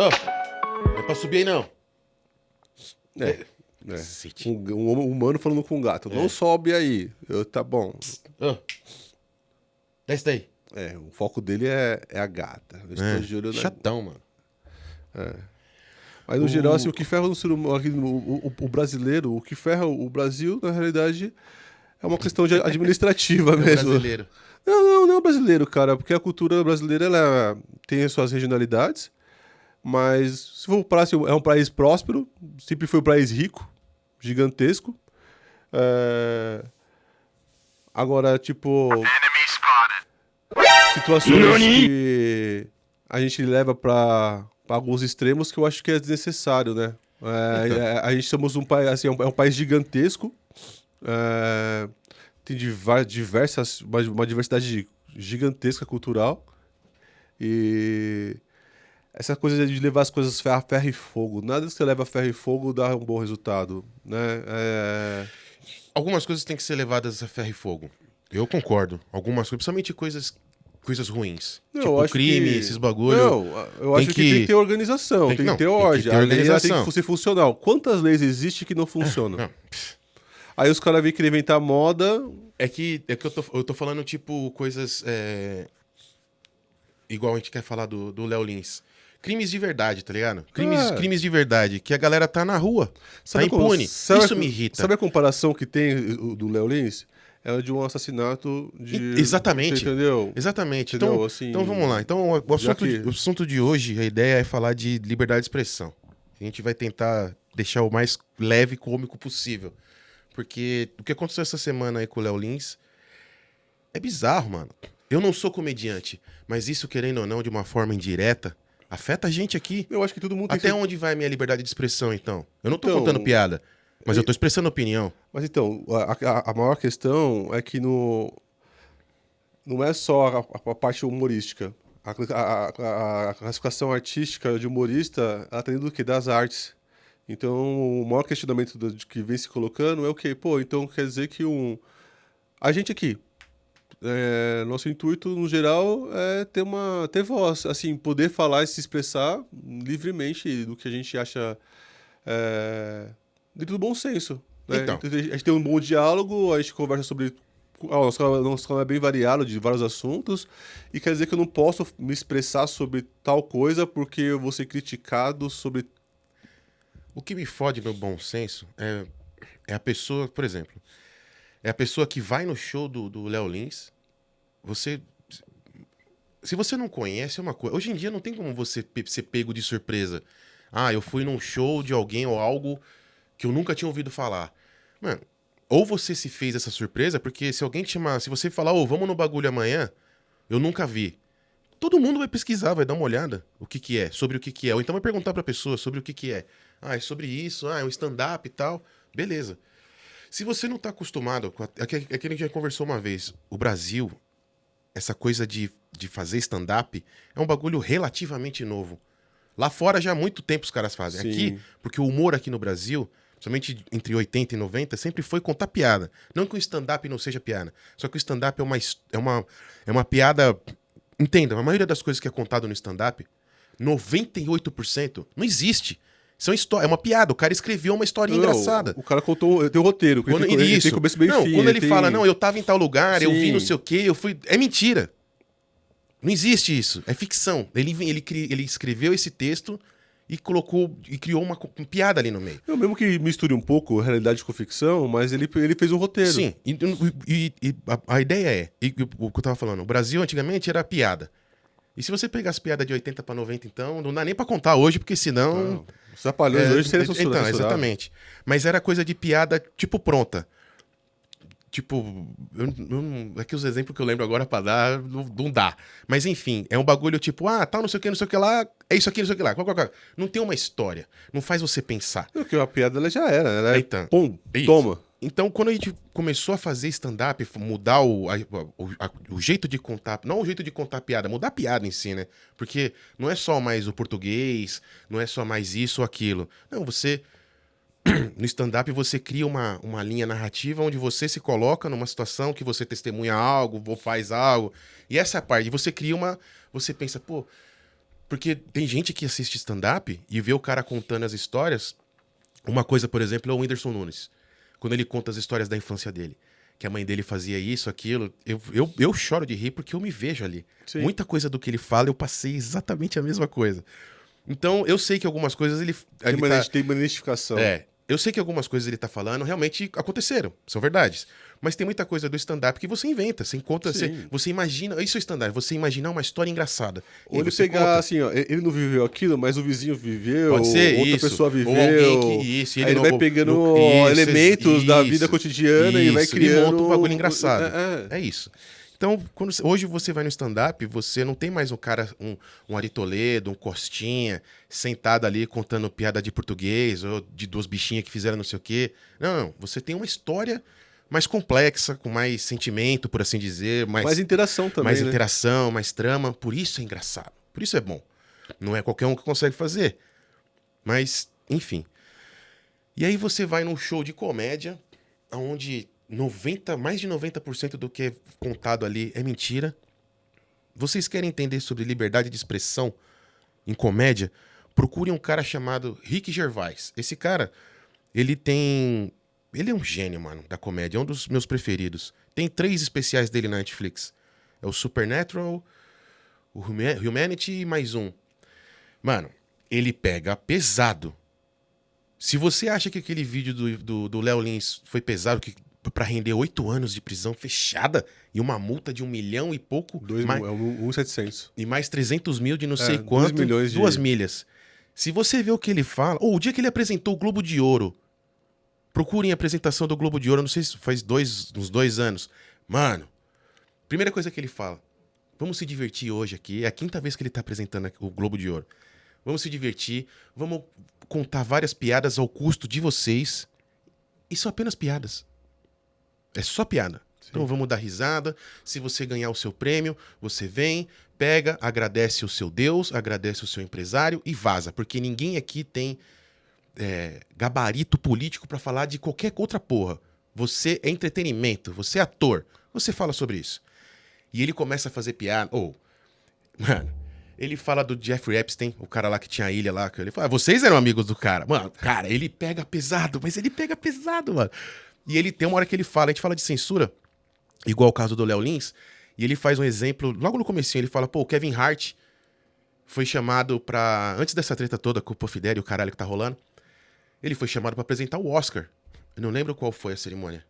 Ô, não é pra subir aí não. Cacete. Um humano falando com um gato. Não sobe aí. Tá bom. Ô, desce daí. O foco dele é a gata. Eu estou de olho na... Chatão, mano. Mas no geral, assim, o que ferra no ser humano, o brasileiro, o que ferra o Brasil, na realidade, é uma questão administrativa mesmo. Brasileiro. Não é o brasileiro, cara, porque a cultura brasileira ela tem as suas regionalidades, mas se for para assim, é um país próspero, sempre foi um país rico, gigantesco. Agora, tipo, situações que a gente leva para alguns extremos que eu acho que é desnecessário, né? A gente somos um país, assim, é um país gigantesco. Tem uma diversidade gigantesca cultural. E essa coisa de levar as coisas a ferro e fogo. Nada que você leva a ferro e fogo dá um bom resultado, né? Algumas coisas têm que ser levadas a ferro e fogo. Eu concordo. Algumas coisas, principalmente coisas ruins. Não, tipo eu acho crime, que... esses bagulho. Não, eu acho que tem que ter organização, tem que ter ordem. Tem que ter A lei ela tem organização. que ser funcional. Quantas leis existem que não funcionam? Não. Aí os caras vêm querer inventar moda. É que eu tô falando, tipo, coisas. Igual a gente quer falar do Léo Lins. Crimes de verdade, tá ligado? Crimes de verdade. Que a galera tá na rua. Tá impune. Isso me irrita. Sabe a comparação que tem do Léo Lins? É de um assassinato de... Exatamente. Você entendeu? Exatamente. Entendeu? Então, Assim, então vamos lá. Então, o assunto de hoje, a ideia é falar de liberdade de expressão. A gente vai tentar deixar o mais leve e cômico possível. Porque o que aconteceu essa semana aí com o Léo Lins é bizarro, mano. Eu não sou comediante, mas isso, querendo ou não, de uma forma indireta, afeta a gente aqui. Eu acho que todo mundo tem Até que... onde vai a minha liberdade de expressão, então? Eu não tô Então, contando piada, mas eu tô expressando opinião. Mas então, a maior questão é que não é só a parte humorística. A classificação artística de humorista, ela tá dentro do quê? Das artes. Então, o maior questionamento que vem se colocando é o quê? Pô, então quer dizer que a gente aqui, nosso intuito, no geral, é ter voz, assim, poder falar e se expressar livremente do que a gente acha dentro do bom senso. Né? Então. A gente tem um bom diálogo, a gente conversa sobre... Nosso canal é bem variado, de vários assuntos, e quer dizer que eu não posso me expressar sobre tal coisa porque eu vou ser criticado sobre... O que me fode no bom senso é a pessoa, por exemplo, é a pessoa que vai no show do Léo Lins. Se você não conhece, é uma coisa. Hoje em dia não tem como você ser pego de surpresa. Ah, eu fui num show de alguém ou algo que eu nunca tinha ouvido falar. Mano, ou você se fez essa surpresa, porque se alguém te chamar, se você falar, vamos no bagulho amanhã, eu nunca vi. Todo mundo vai pesquisar, vai dar uma olhada sobre o que é. Ou então vai perguntar pra pessoa sobre o que é. Ah, é sobre isso, é um stand-up e tal. Beleza. Se você não tá acostumado, é que a gente já conversou uma vez, o Brasil, essa coisa de fazer stand-up é um bagulho relativamente novo. Lá fora já há muito tempo os caras fazem. Sim. Aqui, porque o humor aqui no Brasil, principalmente entre 80 e 90, sempre foi contar piada. Não que o stand-up não seja piada, só que o stand-up é uma piada... Entenda, a maioria das coisas que é contado no stand-up, 98% não existe. É uma piada, o cara escreveu uma historinha engraçada. O cara contou, tem um roteiro, ele tem começo bem fim. Quando ele fala, não, eu tava em tal lugar, Sim. eu vi não sei o quê, eu fui... É mentira. Não existe isso, é ficção. Ele escreveu esse texto e criou uma piada ali no meio. Eu mesmo que misture um pouco realidade com ficção, mas ele fez um roteiro. Sim, e a ideia o que eu tava falando, o Brasil antigamente era piada. E se você pegar as piadas de 80 pra 90, então, não dá nem pra contar hoje, porque senão... Os trapalhões hoje seriam censurados. Então, exatamente. Mas era coisa de piada, tipo, pronta. Tipo, é que os exemplos que eu lembro agora pra dar, não dá. Mas enfim, é um bagulho tipo, tal, não sei o que lá, é isso aqui, não sei o que lá. Não tem uma história, não faz você pensar. Porque a piada ela já era, ela então, pum, isso. toma. Então, quando a gente começou a fazer stand-up, mudar o jeito de contar, não o jeito de contar piada, mudar a piada em si, né? Porque não é só mais o português, não é só mais isso ou aquilo. Não, no stand-up você cria uma linha narrativa onde você se coloca numa situação que você testemunha algo ou faz algo. E essa é a parte. Você cria você pensa, pô, Porque tem gente que assiste stand-up e vê o cara contando as histórias. Uma coisa, por exemplo, é o Whindersson Nunes. Quando ele conta as histórias da infância dele. Que a mãe dele fazia isso, aquilo. Eu choro de rir porque eu me vejo ali. Sim. Muita coisa do que ele fala, eu passei exatamente a mesma coisa. Então, eu sei que algumas coisas ele Tem uma identificação. eu sei que algumas coisas ele tá falando realmente aconteceram, são verdades. Mas tem muita coisa do stand-up que você inventa, você encontra, Sim. você imagina. Isso é stand-up, você imaginar uma história engraçada. Ou E ele você pegar conta. assim, ó, ele não viveu aquilo, mas o vizinho viveu, Pode ser outra isso, pessoa ou viveu. alguém que isso, e aí ele não- vai pegando isso, elementos da vida isso, cotidiana e vai isso, criando. e monta um bagulho engraçado. É. É isso. Então, hoje você vai no stand-up, você não tem mais um cara, um Ari Toledo, um Costinha, sentado ali contando piada de português, ou de duas bichinhas que fizeram não sei o quê. Não, você tem uma história mais complexa, com mais sentimento, por assim dizer, Mais interação também, mais né? interação, mais trama. Por isso é engraçado. Por isso é bom. Não é qualquer um que consegue fazer. Mas, enfim. E aí você vai num show de comédia, onde mais de 90% do que é contado ali é mentira. Vocês querem entender sobre liberdade de expressão em comédia? Procurem um cara chamado Rick Gervais. Esse cara, ele é um gênio, mano, da comédia. É um dos meus preferidos. Tem 3 especiais dele na Netflix. É o Supernatural, o Humanity e mais um. Mano, ele pega pesado. Se você acha que aquele vídeo do Léo Lins foi pesado, pra render 8 anos de prisão fechada e uma multa de 1 milhão e pouco, É 1.700. e mais 300 mil de não sei 2 quanto, milhões de- 2 milhas. Se você vê o que ele fala, ou o dia que ele apresentou o Globo de Ouro, procurem a apresentação do Globo de Ouro, não sei se faz uns 2 anos. Mano, primeira coisa que ele fala, vamos se divertir hoje aqui, é a 5ª vez que ele tá apresentando o Globo de Ouro. Vamos se divertir, vamos contar várias piadas ao custo de vocês, e são apenas piadas. É só piada. Então vamos dar risada. Se você ganhar o seu prêmio, você vem, pega, agradece o seu Deus, agradece o seu empresário e vaza. Porque ninguém aqui tem gabarito político pra falar de qualquer outra porra. Você é entretenimento, você é ator. Você fala sobre isso. E ele começa a fazer piada. Mano, ele fala do Jeffrey Epstein, o cara lá que tinha a ilha lá. Que ele fala, vocês eram amigos do cara. Mano, cara, ele pega pesado, mas ele pega pesado, mano. E ele tem uma hora que ele fala, a gente fala de censura, igual o caso do Léo Lins, e ele faz um exemplo, logo no comecinho, ele fala, pô, o Kevin Hart foi chamado pra, antes dessa treta toda com o Puff Daddy e o caralho que tá rolando, ele foi chamado pra apresentar o Oscar. Eu não lembro qual foi a cerimônia.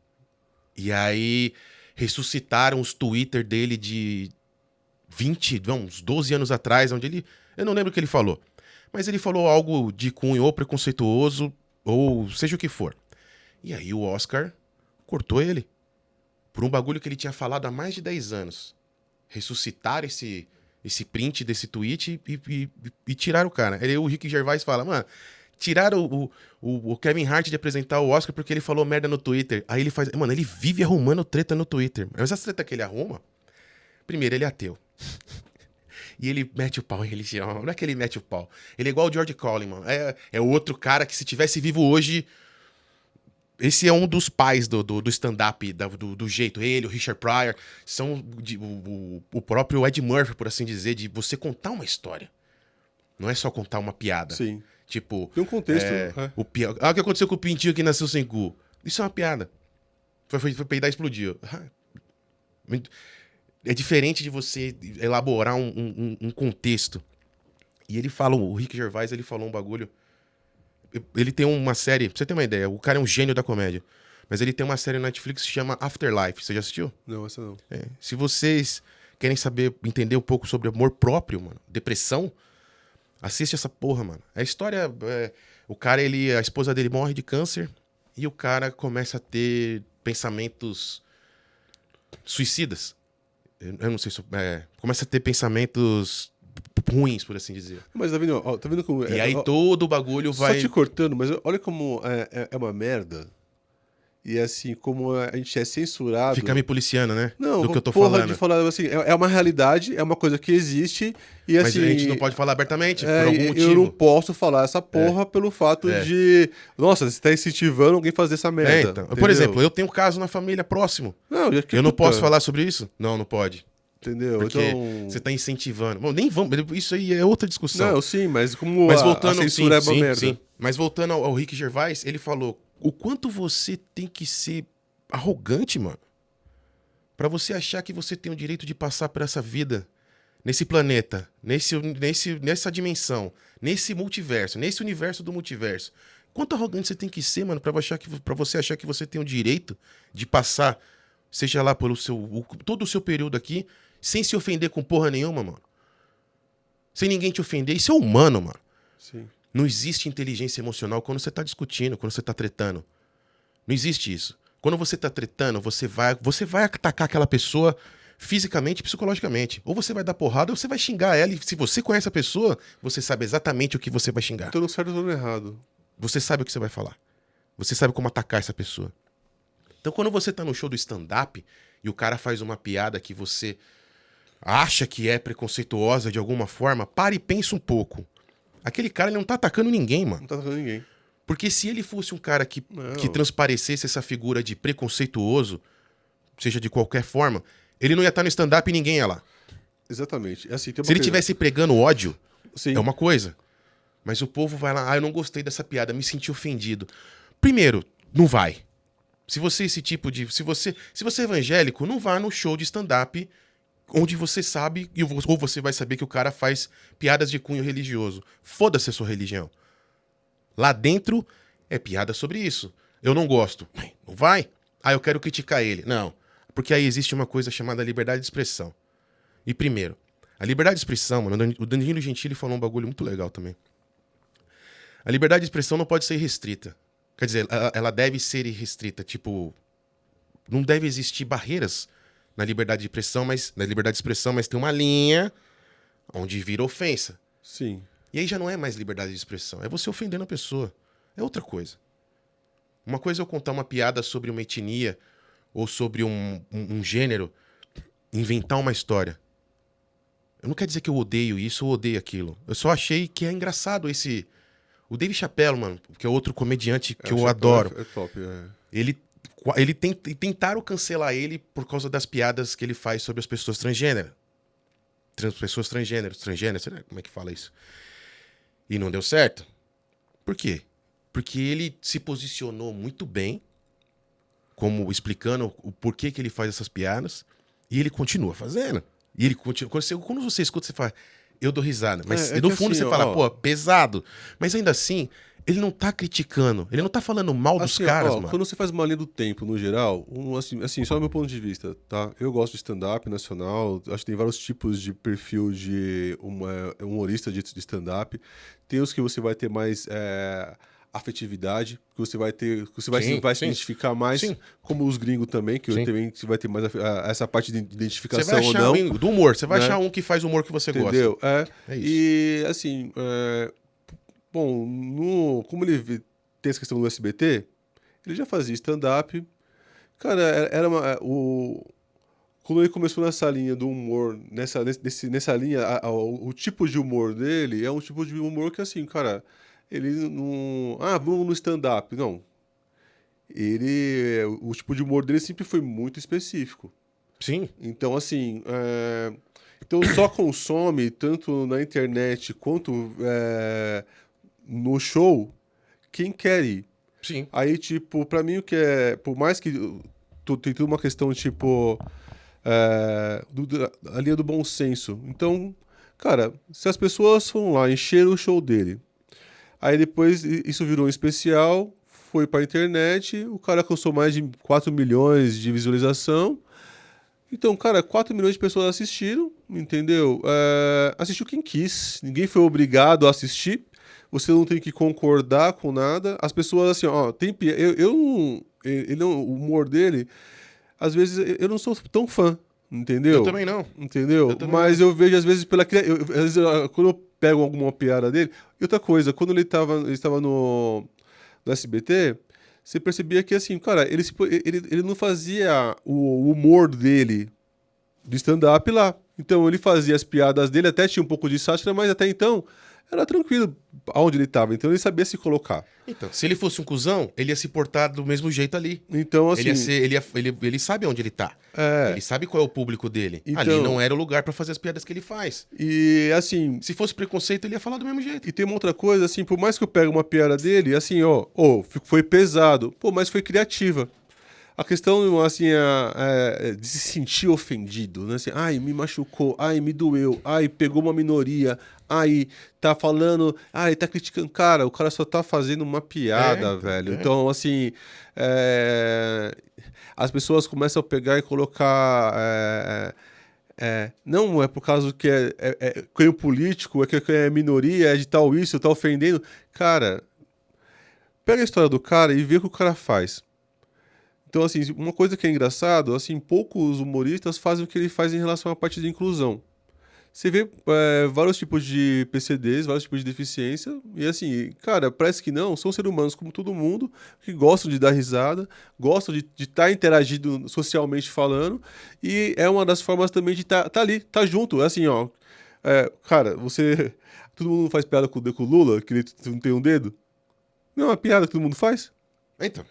E aí, ressuscitaram os Twitter dele de uns 12 anos atrás, onde ele, eu não lembro o que ele falou, mas ele falou algo de cunho ou preconceituoso, ou seja o que for. E aí o Oscar cortou ele. Por um bagulho que ele tinha falado há mais de 10 anos. Ressuscitaram esse print desse tweet e tiraram o cara. Aí o Rick Gervais fala, mano, tiraram o Kevin Hart de apresentar o Oscar porque ele falou merda no Twitter. Aí ele faz... Mano, ele vive arrumando treta no Twitter. Mas essa treta que ele arruma... Primeiro, ele é ateu. E ele mete o pau em religião. Não é que ele mete o pau. Ele é igual o George Carlin, mano. É outro cara que se tivesse vivo hoje... Esse é um dos pais do stand-up, do jeito. Ele, o Richard Pryor, são o próprio Ed Murphy, por assim dizer, de você contar uma história. Não é só contar uma piada. Sim. Tipo... Tem um contexto. O que aconteceu com o pintinho que nasceu sem cu? Isso é uma piada. Foi peidar e explodiu. É diferente de você elaborar um contexto. E ele fala, o Rick Gervais, ele falou um bagulho... Ele tem uma série, pra você ter uma ideia, o cara é um gênio da comédia. Mas ele tem uma série na Netflix que se chama Afterlife. Você já assistiu? Não, essa não. Se vocês querem entender um pouco sobre amor próprio, mano, depressão, assiste essa porra, mano. A história, o cara, a esposa dele morre de câncer e o cara começa a ter pensamentos suicidas. Eu não sei se... começa a ter pensamentos ruins, por assim dizer. Mas tá vendo, ó, tá vendo como... E aí todo o bagulho vai... Só te cortando, mas olha como é uma merda. E assim, como a gente é censurado... Fica me policiando, né? Não, do que eu tô porra falando. de falar assim, é uma realidade, é uma coisa que existe e Mas assim... a gente não pode falar abertamente, por algum motivo. Eu não posso falar essa porra pelo fato de... Nossa, você tá incentivando alguém a fazer essa merda. Então. Por exemplo, eu tenho um caso na família próximo. Não, eu não posso falar sobre isso? Não pode. Entendeu? Porque Então... você tá incentivando. Bom, nem vamos. Isso aí é outra discussão. Não, sim, mas como Mas a voltando, censura sim, é uma sim, merda. sim. Mas voltando ao Rick Gervais, ele falou: o quanto você tem que ser arrogante, mano, pra você achar que você tem o direito de passar por essa vida, nesse planeta, nessa dimensão, nesse multiverso, nesse universo do multiverso. Quanto arrogante você tem que ser, mano, pra você achar que você tem o direito de passar, seja lá pelo todo o seu período aqui, sem se ofender com porra nenhuma, mano. Sem ninguém te ofender. Isso é humano, mano. Sim. Não existe inteligência emocional quando você tá discutindo, quando você tá tretando. Não existe isso. Quando você tá tretando, você vai atacar aquela pessoa fisicamente e psicologicamente. Ou você vai dar porrada ou você vai xingar ela. E se você conhece a pessoa, você sabe exatamente o que você vai xingar. Tô no certo ou tô no errado. Você sabe o que você vai falar. Você sabe como atacar essa pessoa. Então, quando você tá no show do stand-up e o cara faz uma piada que você acha que é preconceituosa de alguma forma, para e pensa um pouco. Aquele cara ele não tá atacando ninguém, mano. Não tá atacando ninguém. Porque se ele fosse um cara que Não. transparecesse essa figura de preconceituoso, seja de qualquer forma, ele não ia estar no stand-up e ninguém ia lá. Exatamente. É assim, tem uma Se ele coisa- tivesse pregando ódio, Sim. é uma coisa. Mas o povo vai lá, eu não gostei dessa piada, me senti ofendido. Primeiro, não vai. Se você é esse tipo de, se você é evangélico, não vá no show de stand-up onde você sabe ou você vai saber que o cara faz piadas de cunho religioso. Foda-se a sua religião. Lá dentro é piada sobre isso. Eu não gosto. Não vai. Ah, eu quero criticar ele. Não. Porque aí existe uma coisa chamada liberdade de expressão. E primeiro, a liberdade de expressão, mano, o Danilo Gentili falou um bagulho muito legal também. A liberdade de expressão não pode ser restrita. Quer dizer, ela deve ser irrestrita. Tipo, não deve existir barreiras na liberdade de expressão, mas tem uma linha onde vira ofensa. Sim. E aí já não é mais liberdade de expressão, é você ofendendo a pessoa. É outra coisa. Uma coisa é eu contar uma piada sobre uma etnia ou sobre um gênero, inventar uma história. Eu não quero dizer que eu odeio isso ou odeio aquilo. Eu só achei que é engraçado esse... O Dave Chappelle, mano, que é outro comediante que eu o adoro. É top, é. Ele tentaram cancelar ele por causa das piadas que ele faz sobre as pessoas transgêneras. Pessoas transgêneros, sei lá como é que fala isso. E não deu certo. Por quê? Porque ele se posicionou muito bem, como explicando o porquê que ele faz essas piadas, e ele continua fazendo. E ele continua. Quando você escuta, você fala, eu dou risada. Mas É no que fundo assim, você fala, ó, pô, pesado. Mas ainda assim, ele não tá criticando, ele não tá falando mal dos assim, caras, ó, mano. quando você faz uma linha do tempo, no geral, assim, só do meu ponto de vista, tá? Eu gosto de stand-up nacional, acho que tem vários tipos de perfil de humorista de stand-up. Tem os que você vai ter mais afetividade, que você vai ter, que você vai, Sim, vai se sim. identificar mais, Sim. como os gringos também, que Sim. também você vai ter mais essa parte de Você identificação vai ou achar não. do humor, você vai né? achar um que faz o humor que você Entendeu? gosta. É isso. E assim, bom, como ele tem essa questão do SBT, ele já fazia stand-up. Cara, quando ele começou nessa linha do humor, nessa linha, o tipo de humor dele é um tipo de humor que, assim, cara, ele não. Ah, vamos no stand-up. Não. O tipo de humor dele sempre foi muito específico. Sim. Então, assim. Então, só consome, tanto na internet quanto no show, quem quer ir. Sim. Aí, tipo, pra mim o que é. Por mais que tem tudo uma questão, tipo. A linha do bom senso. Então, cara, se as pessoas foram lá, encheram o show dele. Aí depois isso virou um especial, foi pra internet, o cara alcançou mais de 4 milhões de visualização. Então, cara, 4 milhões de pessoas assistiram, entendeu? Assistiu quem quis, ninguém foi obrigado a assistir. Você não tem que concordar com nada. As pessoas, assim, ó, o humor dele, às vezes eu não sou tão fã, entendeu? Eu também não. Entendeu? Eu também Mas não. eu vejo, às vezes, às vezes, quando eu pego alguma piada dele. E outra coisa, quando ele estava no SBT, você percebia que, assim, cara, ele não fazia o humor dele de stand-up lá. Então, ele fazia as piadas dele, até tinha um pouco de sátira, mas até então era tranquilo aonde ele tava, então ele sabia se colocar. Então, se ele fosse um cuzão, ele ia se portar do mesmo jeito ali. Então, assim... Ele sabe onde ele tá. É, Ele sabe qual é o público dele. Então- Ali não era o lugar pra fazer as piadas que ele faz. e assim, Se fosse preconceito, ele ia falar do mesmo jeito. e tem uma outra coisa, assim, por mais que eu pegue uma piada dele, assim, foi pesado, pô, mas foi criativa. A questão, assim, de se sentir ofendido, né? Assim, ai, me machucou, ai, me doeu, ai, pegou uma minoria, ai, tá falando, ai, tá criticando. Cara, o cara só tá fazendo uma piada, velho. Então, assim, as pessoas começam a pegar e colocar. Não é por causa que é cunho político, é que é minoria, é de tal isso, tá ofendendo. Cara, pega a história do cara e vê o que o cara faz. Então, assim, uma coisa que é engraçado, assim, poucos humoristas fazem o que ele faz em relação à parte de inclusão. Você vê vários tipos de PCDs, vários tipos de deficiência, e assim, cara, parece que não, são seres humanos como todo mundo, que gostam de dar risada, gostam de estar interagindo socialmente falando, e é uma das formas também de estar ali, tá junto, é assim, ó. Cara, todo mundo faz piada com o Lula, que ele não tem um dedo? Não é uma piada que todo mundo faz? Então,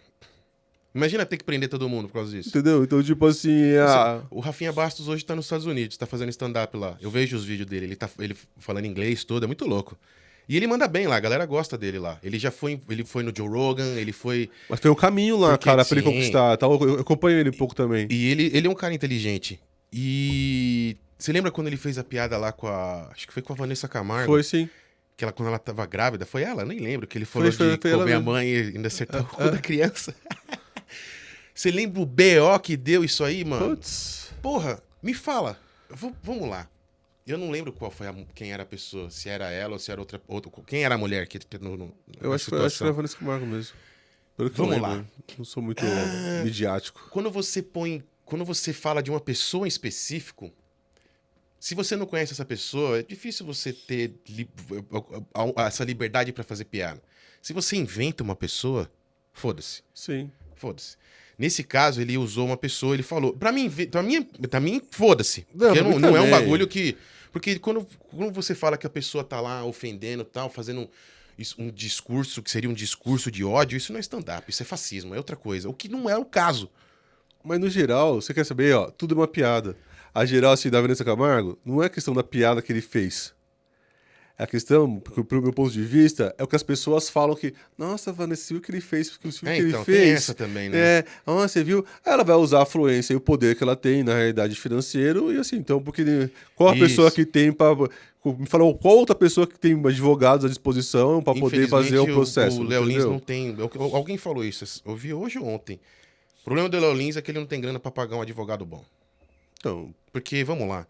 imagina ter que prender todo mundo por causa disso. Entendeu? Então, tipo assim, Assim, o Rafinha Bastos hoje tá nos Estados Unidos, tá fazendo stand-up lá. Eu vejo os vídeos dele, ele falando inglês todo, é muito louco. E ele manda bem lá, a galera gosta dele lá. Ele foi no Joe Rogan, ele foi... Mas tem um caminho lá, Porque, cara, pra ele sim. conquistar. Tá? Eu acompanho ele um pouco também. E ele é um cara inteligente. E você lembra quando ele fez a piada lá com a... Acho que foi com a Vanessa Camargo. Foi sim. Que quando ela tava grávida, foi ela? Nem lembro. Que ele falou Foi de ela comer a mesmo. mãe e ainda acertar o cu da criança. Você lembra o BO que deu isso aí, mano? Putz. Porra, me fala. Vamos lá. Eu não lembro quem era a pessoa. Se era ela ou se era outra. Quem era a mulher que Eu acho que foi a Vanessa Camargo mesmo. Pelo que Vamos eu lembro. lá. Não sou muito midiático. Quando você fala de uma pessoa em específico, se você não conhece essa pessoa, é difícil você ter essa liberdade pra fazer piada. Se você inventa uma pessoa, foda-se. Sim. Foda-se. Nesse caso, ele usou uma pessoa, ele falou. Pra mim, foda-se. Não, Porque pra mim não é um também. bagulho que. Porque quando você fala que a pessoa tá lá ofendendo e tal, fazendo um discurso que seria um discurso de ódio, isso não é stand-up, isso é fascismo, é outra coisa. O que não é o caso. Mas no geral, você quer saber, ó, tudo é uma piada. A geral, assim, da Vanessa Camargo, não é questão da piada que ele fez. A questão, pro meu ponto de vista, é o que as pessoas falam que, nossa, Vanessa, você viu o que ele fez? O que ele Então, fez? tem essa também, né? Você viu? Ela vai usar a fluência e o poder que ela tem na realidade financeiro, e assim, então, porque qual a Isso. pessoa que tem para. Me falou, qual outra pessoa que tem advogados à disposição para poder fazer o processo? O Léo Lins entendeu? não tem. Alguém falou isso, eu vi hoje ou ontem. O problema do Léo Lins é que ele não tem grana pra pagar um advogado bom. Então, Porque, vamos lá.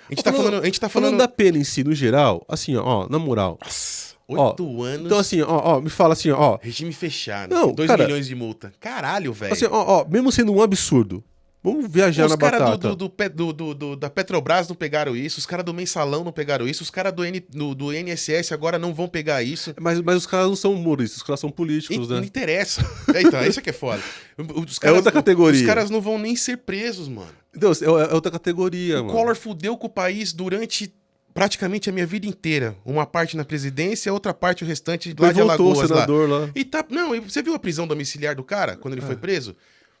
A gente tá falando. da pena em si, no geral, assim, ó, na moral. Nossa, Ó, 8 anos. Então, assim, me fala assim, ó. Regime fechado. Não, 2 cara, milhões de multa. Caralho, velho. Assim, mesmo sendo um absurdo, vamos viajar na Os caras batata. da Petrobras não pegaram isso, os caras do Mensalão não pegaram isso, os caras do INSS agora não vão pegar isso. Mas os caras não são humoristas, os caras são políticos, Não né? interessa. Então, isso que é foda. Os caras, outra categoria. Os caras não vão nem ser presos, mano. Então, é outra categoria, O mano. Collor fudeu com o país durante praticamente a minha vida inteira. Uma parte na presidência, outra parte o restante lá Depois de voltou o Alagoas lá. senador lá. E não, e você viu a prisão domiciliar do cara quando ele foi preso?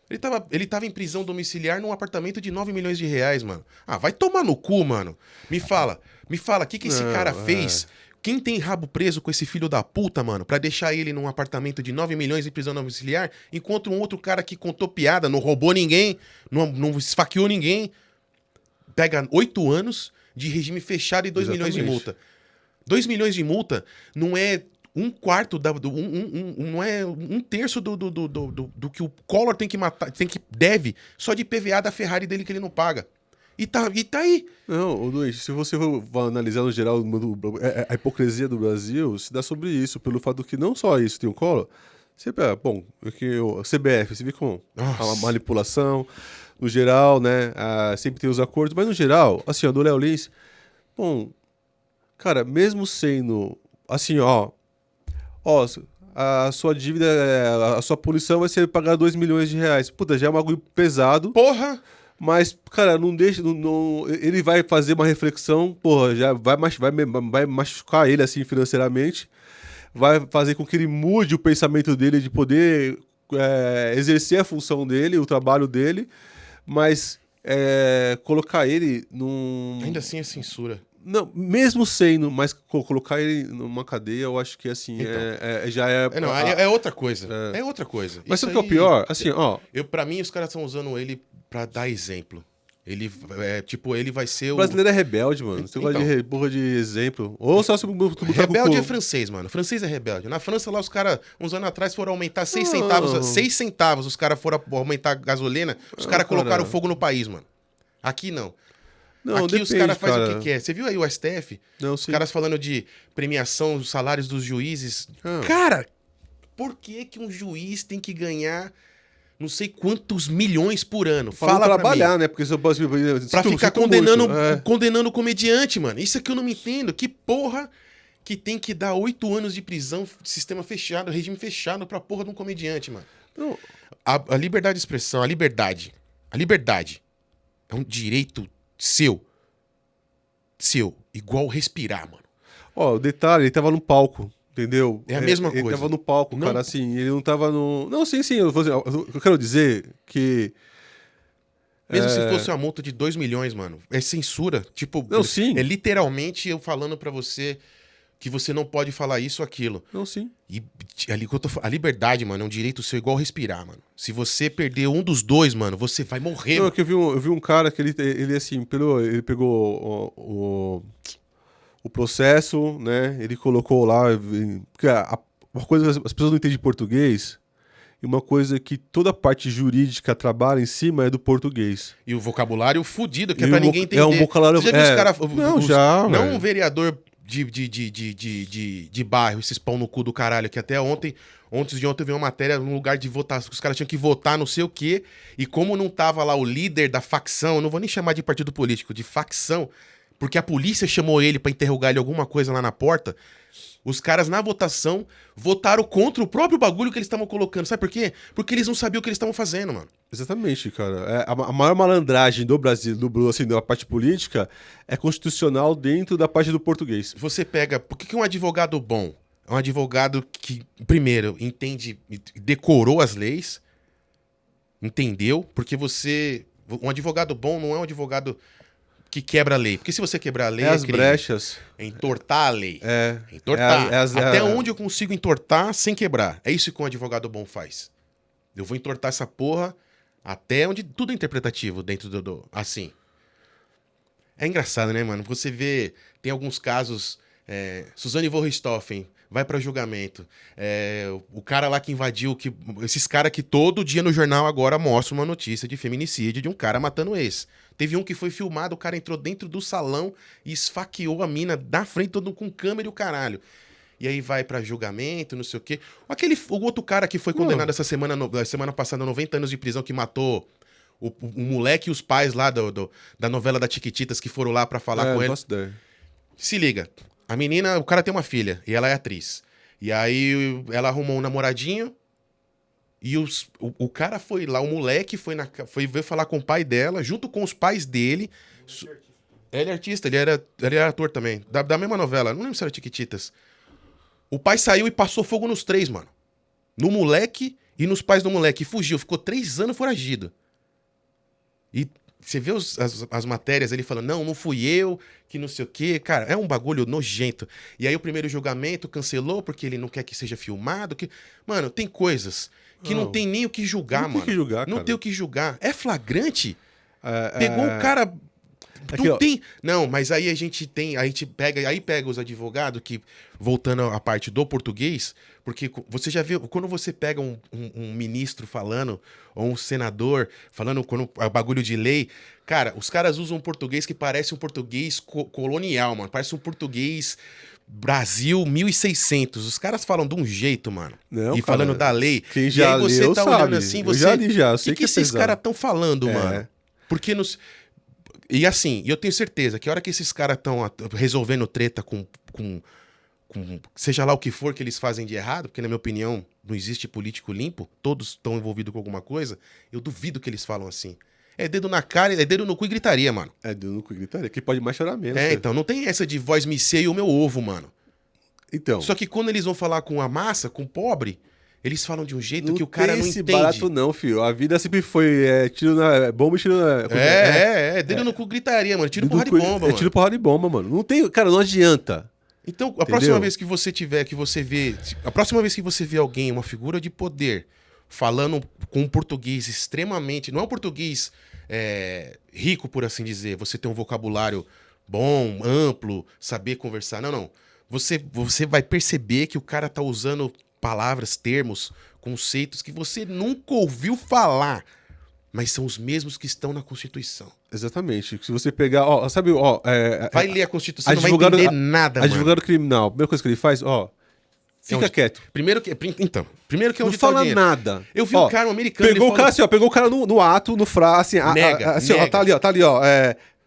Ele tava em prisão domiciliar num apartamento de 9 milhões de reais, mano. Ah, vai tomar no cu, mano. Me fala, o que esse Não, cara fez? Quem tem rabo preso com esse filho da puta, mano, pra deixar ele num apartamento de 9 milhões em prisão domiciliar, enquanto um outro cara que contou piada, não roubou ninguém, não esfaqueou ninguém, pega 8 anos de regime fechado e 2 milhões de Exatamente. multa. 2 milhões de multa não é um quarto, não é um terço do que o Collor tem que matar, deve, só de PVA da Ferrari dele que ele não paga. E tá aí. Não, Luiz, se você for analisar no geral a hipocrisia do Brasil, se dá sobre isso, pelo fato que não só isso tem o Collor, sempre o CBF, você vê como Nossa. a manipulação, no geral, né, sempre tem os acordos, mas no geral, assim, do Léo Lins, bom, cara, mesmo sendo, assim, a sua dívida, a sua punição vai ser pagar 2 milhões de reais. Puta, já é um bagulho pesado. Porra! Mas, cara, não deixa. Ele vai fazer uma reflexão, porra, já vai machucar ele assim financeiramente. Vai fazer com que ele mude o pensamento dele de poder exercer a função dele, o trabalho dele, mas colocar ele num. Ainda assim é censura. Não, mesmo sendo, mas colocar ele numa cadeia, eu acho que assim, Então. já é. Não, é outra coisa. É outra coisa. Mas Isso sabe o que é o aí, pior? Assim, ó. Pra mim, os caras estão usando ele pra dar exemplo. Ele, tipo, ele vai ser O o... brasileiro é rebelde, mano. Você gosta de porra de exemplo. Ou só se botar Rebelde é francês, mano. Francês é rebelde. Na França, lá, os caras, uns anos atrás, foram aumentar 6 centavos. 6 centavos os caras foram aumentar a gasolina. Os caras colocaram fogo no país, mano. Aqui não. Não, Aqui depende, os caras fazem cara. o que quer. Você viu aí o STF? Não, Os sim. caras falando de premiação dos salários dos juízes. Ah. Cara, por que um juiz tem que ganhar não sei quantos milhões por ano? Pra Fala pra trabalhar, mim. né? Porque se eu posso. Pra ficar condenando o comediante, mano. Isso é que eu não me entendo. Que porra que tem que dar 8 anos de prisão, sistema fechado, regime fechado pra porra de um comediante, mano. Não. A liberdade de expressão, a liberdade é um direito seu. Seu. Igual respirar, mano. Ó, o detalhe, ele tava no palco, entendeu? É a mesma Ele coisa. tava no palco, Não- cara, assim, ele não tava no. Não, sim, sim. Eu quero dizer que. Mesmo se fosse uma multa de 2 milhões, mano. É censura. Tipo, Não, sim. é literalmente eu falando pra você que você não pode falar isso ou aquilo. Não, sim. E ali que eu tô a liberdade, mano, é um direito seu igual respirar, mano. Se você perder um dos dois, mano, você vai morrer. Não, é Mano. que eu vi um cara que ele assim, ele pegou o processo, né? Ele colocou lá. Porque uma coisa que as pessoas não entendem de português, e uma coisa que toda a parte jurídica trabalha em cima é do português. E o vocabulário fudido, que é E pra o ninguém entender. é um vocabulário. Você já viu os caras. Não, já. Não velho. um vereador de bairro, esses pau no cu do caralho, que até antes de ontem eu vi uma matéria num lugar de votação, que os caras tinham que votar não sei o quê, e como não tava lá o líder da facção, eu não vou nem chamar de partido político, de facção, porque a polícia chamou ele pra interrogar ele alguma coisa lá na porta, os caras na votação votaram contra o próprio bagulho que eles estavam colocando. Sabe por quê? Porque eles não sabiam o que eles estavam fazendo, mano. Exatamente, cara. A maior malandragem do Brasil, assim, da parte política, é constitucional dentro da parte do português. Você pega. Por que um advogado bom? É um advogado que, primeiro, entende, decorou as leis, entendeu? Porque você. Um advogado bom não é um advogado que quebra a lei. Porque se você quebrar a lei, É as crime. brechas. É entortar a lei. É. Entortar. Até é- onde eu consigo entortar sem quebrar? É isso que um advogado bom faz. Eu vou entortar essa porra até onde tudo é interpretativo dentro assim. É engraçado, né, mano? Você vê, tem alguns casos. Suzane von Richthofen vai pra julgamento. O cara lá que invadiu, esses caras que todo dia no jornal agora mostram uma notícia de feminicídio de um cara matando ex. Teve um que foi filmado, o cara entrou dentro do salão e esfaqueou a mina da frente, todo com câmera e o caralho. E aí vai pra julgamento, não sei o quê. O outro cara que foi condenado essa semana passada, 90 anos de prisão, que matou o moleque e os pais lá da novela da Chiquititas que foram lá pra falar com não ele. faço ideia. Se liga, a menina, o cara tem uma filha e ela é atriz. E aí ela arrumou um namoradinho e o cara foi lá, o moleque veio falar com o pai dela, junto com os pais dele. Ele é artista, ele era ator também, da mesma novela, não lembro se era Chiquititas. O pai saiu e passou fogo nos três, mano. No moleque e nos pais do moleque. E fugiu, ficou 3 anos foragido. E você vê as matérias, ele falando, não fui eu, que não sei o quê. Cara, é um bagulho nojento. E aí o primeiro julgamento cancelou porque ele não quer que seja filmado. Mano, tem coisas que não tem nem o que julgar, Não tem mano. o que julgar, Não cara. tem o que julgar. É flagrante. É, Pegou o cara... Aqui, não ó. tem. Não, mas aí a gente pega os advogados que, voltando à parte do português, porque você já viu, quando você pega um ministro falando, ou um senador falando quando é bagulho de lei, cara, os caras usam um português que parece um português colonial, mano. Parece um português Brasil 1600. Os caras falam de um jeito, mano. Não, e cara, falando da lei. quem E já aí você leu tá sabe. olhando assim, Eu você. já li já, eu sei O que que é esses pesado. caras estão falando, É. mano? Porque nos. E assim, eu tenho certeza que a hora que esses caras estão resolvendo treta com seja lá o que for que eles fazem de errado, porque na minha opinião não existe político limpo, todos estão envolvidos com alguma coisa, eu duvido que eles falam assim. É dedo na cara, é dedo no cu e gritaria, mano. É do núcleo gritaria. Quem pode mais chorar menos. É, cara. então, não tem essa de voz me sei o meu ovo, mano. Então, Só que quando eles vão falar com a massa, com o pobre, eles falam de um jeito não que o cara tem não esse entende. barato não, filho. A vida sempre foi tiro na bomba e tiro na... Dedo no cu gritaria, mano. Tiro porra de do- bomba, É mano. tiro porrada de bomba, mano. Não tem... Cara, não adianta. Então, a Entendeu? próxima vez que você tiver, que você vê. A próxima vez que você vê alguém, uma figura de poder, falando com um português extremamente. Não é um português rico, por assim dizer. Você tem um vocabulário bom, amplo, saber conversar. Não, não. Você vai perceber que o cara tá usando palavras, termos, conceitos que você nunca ouviu falar, mas são os mesmos que estão na Constituição. Exatamente. Se você pegar... Ó, sabe... Ó, Vai ler a Constituição, não vai entender nada, mano. Advogado criminal, a primeira coisa que ele faz, ó... Fica Onde- quieto. Primeiro que é Não onde tá o fala dinheiro. nada. Eu vi Ó, um cara, um americano, Pegou ele o cara falou- assim, ó. Pegou o cara no ato, no assim, Nega, assim, ó, nega. tá ali, ó.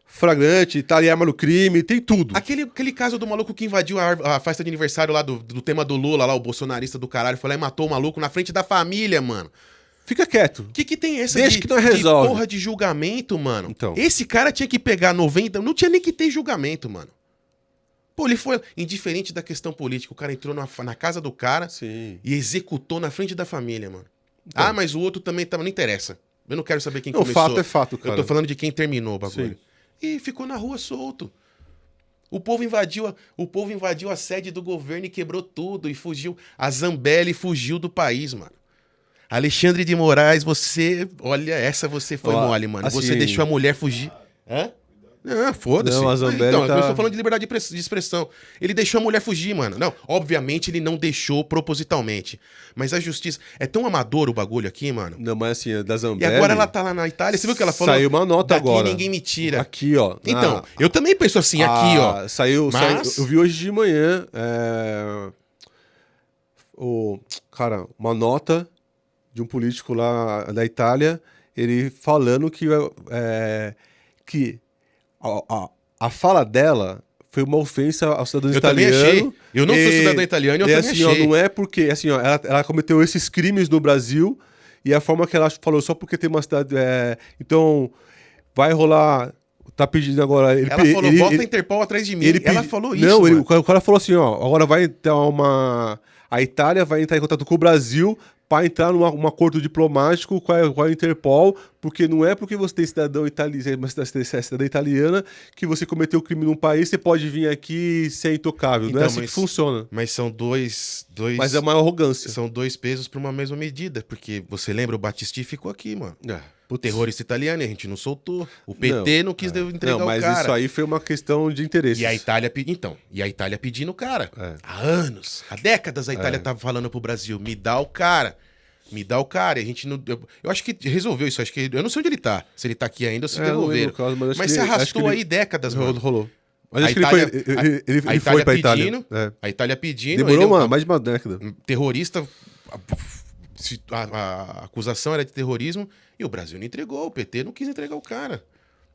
Flagrante, tá ali arma no crime, tem tudo. Aquele caso do maluco que invadiu a festa de aniversário lá do tema do Lula, lá, o bolsonarista do caralho, foi lá e matou o maluco na frente da família, mano. Fica quieto. O que tem essa Deixa de, que nós de resolve. porra de julgamento, mano? Então. Esse cara tinha que pegar 90... Não tinha nem que ter julgamento, mano. Pô, ele foi... Indiferente da questão política, o cara entrou na casa do cara Sim. e executou na frente da família, mano. Então. Ah, mas o outro também tava... Não interessa. Eu não quero saber quem Não, começou. fato é fato, cara. Eu tô falando de quem terminou o bagulho. Sim. E ficou na rua solto. O povo invadiu a sede do governo e quebrou tudo e fugiu. A Zambelli fugiu do país, mano. Alexandre de Moraes, olha, essa você foi Ó, mole, mano. assim- Você deixou a mulher fugir. Hã? Não, foda-se. Não, a Zambelli Então, tá- eu estou falando de liberdade de expressão. Ele deixou a mulher fugir, mano. Não, obviamente ele não deixou propositalmente. Mas a justiça... É tão amador o bagulho aqui, mano. Não, mas assim, da E Zambelli... agora ela tá lá na Itália. Você viu o que ela falou? Saiu uma nota Daqui agora. ninguém me tira. Aqui, ó. Então, eu também penso assim, aqui, ó. Saiu, Mas- eu vi hoje de manhã uma nota de um político lá da Itália, ele falando que a fala dela foi uma ofensa ao cidadão Eu também italiano. achei. Eu não sou cidadão italiano e eu também assim, achei. Ó, não é porque, assim, ó, ela cometeu esses crimes no Brasil e a forma que ela falou, só porque tem uma cidade... então, vai rolar... Tá pedindo agora... Ela falou, bota a Interpol atrás de mim. Ela falou isso, Não, mano. o cara falou assim, ó, agora vai ter a Itália vai entrar em contato com o Brasil para entrar num acordo diplomático com a Interpol, porque não é porque você tem cidadão cidadã italiana que você cometeu crime num país, você pode vir aqui e ser intocável. Não é Então, assim que funciona. Mas são dois... Mas é uma arrogância. São dois pesos pra uma mesma medida. Porque você lembra, o Batisti ficou aqui, mano. O Putz. terrorista italiano, a gente não soltou. O PT não quis entregar Não, mas o cara. isso aí foi uma questão de interesse. E a Itália pedindo o cara. Há anos, há décadas a Itália tava falando pro Brasil, me dá o cara. Me dá o cara. E a gente não. Eu acho que resolveu isso. Acho que. Eu não sei onde ele tá. Se ele tá aqui ainda ou se não lembro devolveram. o caso, mas acho Mas que se ele- acho arrastou que ele- aí décadas, mano. Rolou. Mas A acho que ele Itália- foi. Ele a foi pra pedindo, Itália. É. A Itália pedindo. Demorou ele- mais de uma década. terrorista. A acusação era de terrorismo e o Brasil não entregou. O PT não quis entregar o cara.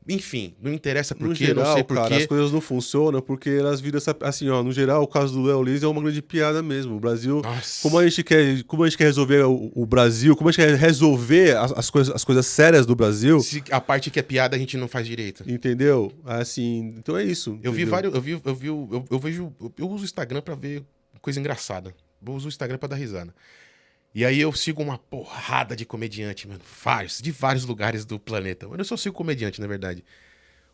Enfim, não interessa por No quê, geral, não sei por cara, quê. as coisas não funcionam porque elas viram assim, ó, no geral, o caso do Léo Lins é uma grande piada mesmo. O Brasil, Nossa. como a gente quer resolver o Brasil, como a gente quer resolver as coisas sérias do Brasil, A parte que é piada a gente não faz direito. entendeu? Assim, então é isso. Eu vi entendeu? vários. Eu uso o Instagram pra ver coisa engraçada. Eu uso o Instagram pra dar risada. E aí eu sigo uma porrada de comediante, mano. De vários lugares do planeta. Mano, eu só sigo comediante, na verdade.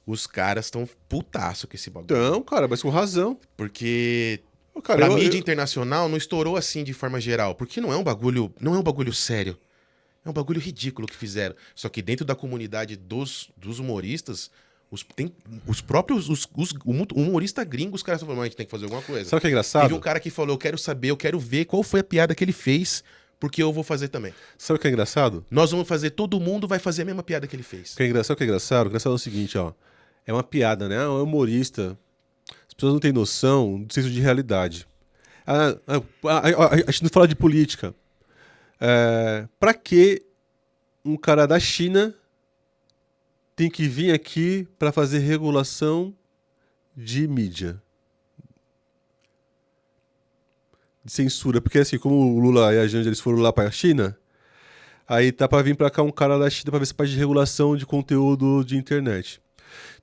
Os caras estão putaço com esse bagulho. Então, cara, mas com razão. Porque Cara, pra mídia internacional não estourou assim de forma geral. Porque não é um bagulho sério. É um bagulho ridículo que fizeram. Só que dentro da comunidade dos humoristas, tem os próprios. O humorista gringo, os caras estão falando, a gente tem que fazer alguma coisa. Sabe o que é Teve engraçado? um cara que falou, eu quero saber, eu quero ver qual foi a piada que ele fez, porque eu vou fazer também. Sabe o que é engraçado? Nós vamos fazer, todo mundo vai fazer a mesma piada que ele fez. Sabe o que é engraçado? O engraçado é o seguinte, ó. É uma piada, né? É um humorista. As pessoas não têm noção do senso de realidade. A gente não fala de política. Pra que um cara da China tem que vir aqui pra fazer regulação de mídia? De censura. Porque assim, como o Lula e a Janja eles foram lá pra China, Aí tá pra vir pra cá um cara da China pra ver essa parte de regulação de conteúdo de internet.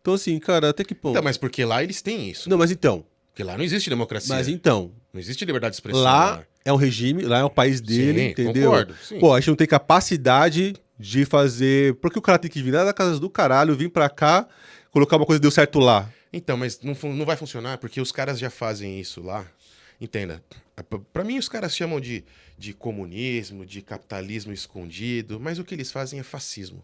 Então, assim, cara, até que ponto? Então, mas porque lá eles têm isso. Não, mas então. Porque lá não existe democracia. Mas então. Não existe liberdade de expressão. Lá é um regime, lá é o país dele, Sim, entendeu? concordo, sim. Pô, a gente não tem capacidade de fazer. Porque o cara tem que vir lá da casa do caralho, vir pra cá, colocar uma coisa que deu certo lá. Então, mas não vai funcionar porque os caras já fazem isso lá. Entenda. Pra mim, os caras chamam de comunismo, de capitalismo escondido, mas o que eles fazem é fascismo.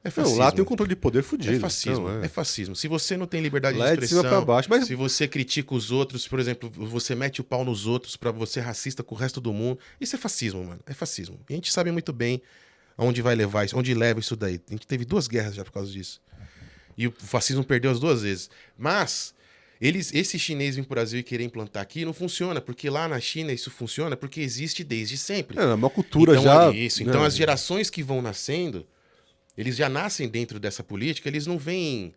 É Não, fascismo. lá tem um controle de poder fudido. É fascismo, Então, é fascismo. Se você não tem liberdade lá de é de cima expressão, pra baixo, mas se você critica os outros, por exemplo, você mete o pau nos outros pra você racista com o resto do mundo, isso é fascismo, mano. É fascismo. E a gente sabe muito bem aonde vai levar isso, onde leva isso daí. A gente teve 2 guerras já por causa disso. E o fascismo perdeu as 2 vezes. Mas esse chinês vir pro Brasil e querer implantar aqui não funciona, porque lá na China isso funciona porque existe desde sempre. é uma cultura Então, já. isso. Então né? as gerações que vão nascendo, eles já nascem dentro dessa política, eles não vêm,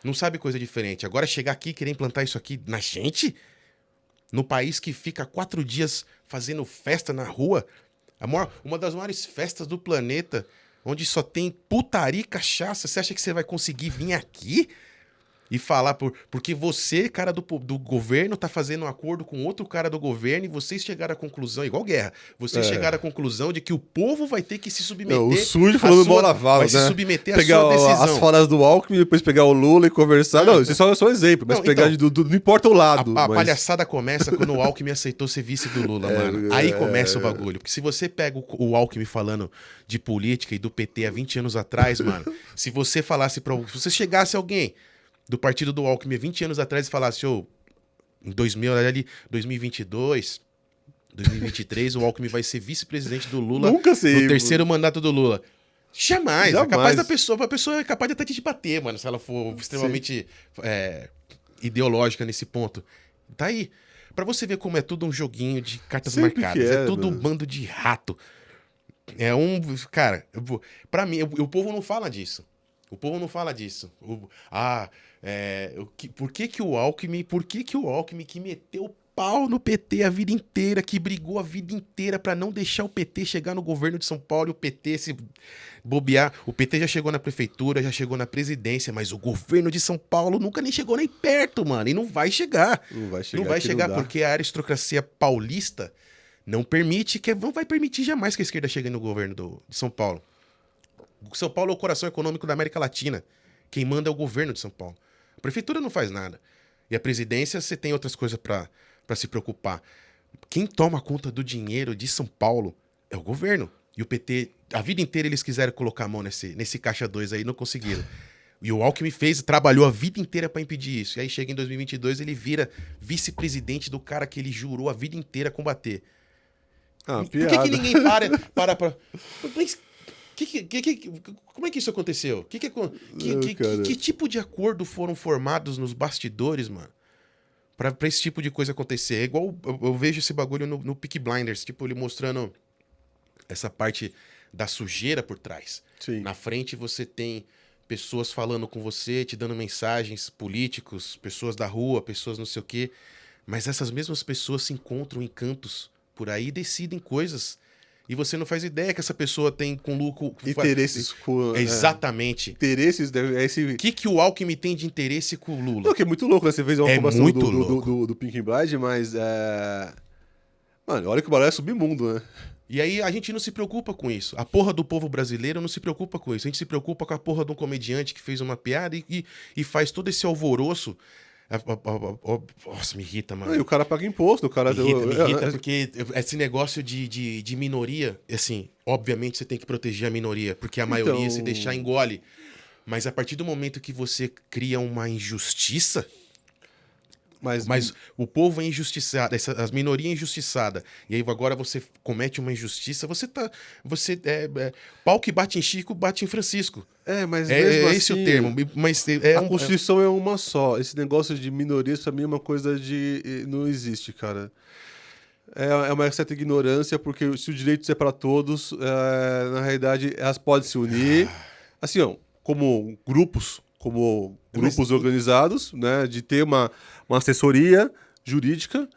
não sabem coisa diferente. Agora chegar aqui e querer implantar isso aqui na gente, no país que fica 4 dias fazendo festa na rua, uma das maiores festas do planeta, onde só tem putaria e cachaça, você acha que você vai conseguir vir aqui e falar porque você, cara do governo, tá fazendo um acordo com outro cara do governo e vocês chegaram à conclusão, igual guerra, vocês chegaram à conclusão de que o povo vai ter que se submeter. Não, o sujo falando mal lavado, vai né? se submeter Pegar à sua decisão. as falas do Alckmin, depois pegar o Lula e conversar. Não, isso é só um exemplo, mas Não, pegar então, não importa o lado. A mas... palhaçada começa quando o Alckmin aceitou ser vice do Lula, mano. Aí começa o bagulho. Porque se você pega o Alckmin falando de política e do PT há 20 anos atrás, mano, se você falasse se você chegasse alguém do partido do Alckmin 20 anos atrás e falasse, em 2022, 2023, o Alckmin vai ser vice-presidente do Lula Nunca sei. no terceiro mandato do Lula. Jamais. Jamais. É capaz a pessoa é capaz de até te bater, mano, se ela for extremamente ideológica nesse ponto. Tá aí. Pra você ver como é tudo um joguinho de cartas Sempre marcadas. que É tudo um mano. bando de rato. Cara, pra mim, o povo não fala disso. O povo não fala disso. Por que o Alckmin que meteu o pau no PT a vida inteira, que brigou a vida inteira pra não deixar o PT chegar no governo de São Paulo e o PT se bobear. O PT já chegou na prefeitura, já chegou na presidência, mas o governo de São Paulo nunca nem chegou nem perto, mano. E não vai chegar. Não vai chegar. Não vai que chegar não dá. porque a aristocracia paulista não vai permitir jamais que a esquerda chegue no governo de São Paulo. São Paulo é o coração econômico da América Latina. Quem manda é o governo de São Paulo. A prefeitura não faz nada. E a presidência, você tem outras coisas pra se preocupar. Quem toma conta do dinheiro de São Paulo é o governo. E o PT, a vida inteira eles quiseram colocar a mão nesse caixa 2 aí, não conseguiram. E o Alckmin trabalhou a vida inteira pra impedir isso. E aí chega em 2022, ele vira vice-presidente do cara que ele jurou a vida inteira combater. Por que ninguém para pra... Mas, como é que isso aconteceu? Que tipo de acordo foram formados nos bastidores, mano? Pra esse tipo de coisa acontecer. É igual eu vejo esse bagulho no Peaky Blinders, tipo, ele mostrando essa parte da sujeira por trás. Sim. Na frente você tem pessoas falando com você, te dando mensagens, políticos, pessoas da rua, pessoas não sei o quê. Mas essas mesmas pessoas se encontram em cantos por aí e decidem coisas. E você não faz ideia que essa pessoa tem com lucro... Interesses com... Exatamente. Interesses... esse... O que o Alckmin tem de interesse com o Lula? Não, que é muito louco, né? Você fez uma formação muito louco. do Pink Blind, mas... Mano, olha que o barulho é submundo, né? E aí a gente não se preocupa com isso. A porra do povo brasileiro não se preocupa com isso. A gente se preocupa com a porra de um comediante que fez uma piada e faz todo esse alvoroço. Nossa, me irrita, mano. E o cara paga imposto, o cara... Me irrita porque esse negócio de minoria, assim, obviamente você tem que proteger a minoria, porque a maioria, se deixar, engole. Mas a partir do momento que você cria uma injustiça... Mas o povo é injustiçado, as minorias é injustiçada. E aí agora você comete uma injustiça, pau que bate em Chico, bate em Francisco. Mas mesmo assim, esse o termo. Mas a Constituição é uma só. Esse negócio de minorias, pra mim, é uma coisa de... Não existe, cara. É uma certa ignorância, porque se o direito é para todos, na realidade, elas podem se unir. Assim, ó, como grupos organizados, né, de ter uma assessoria jurídica,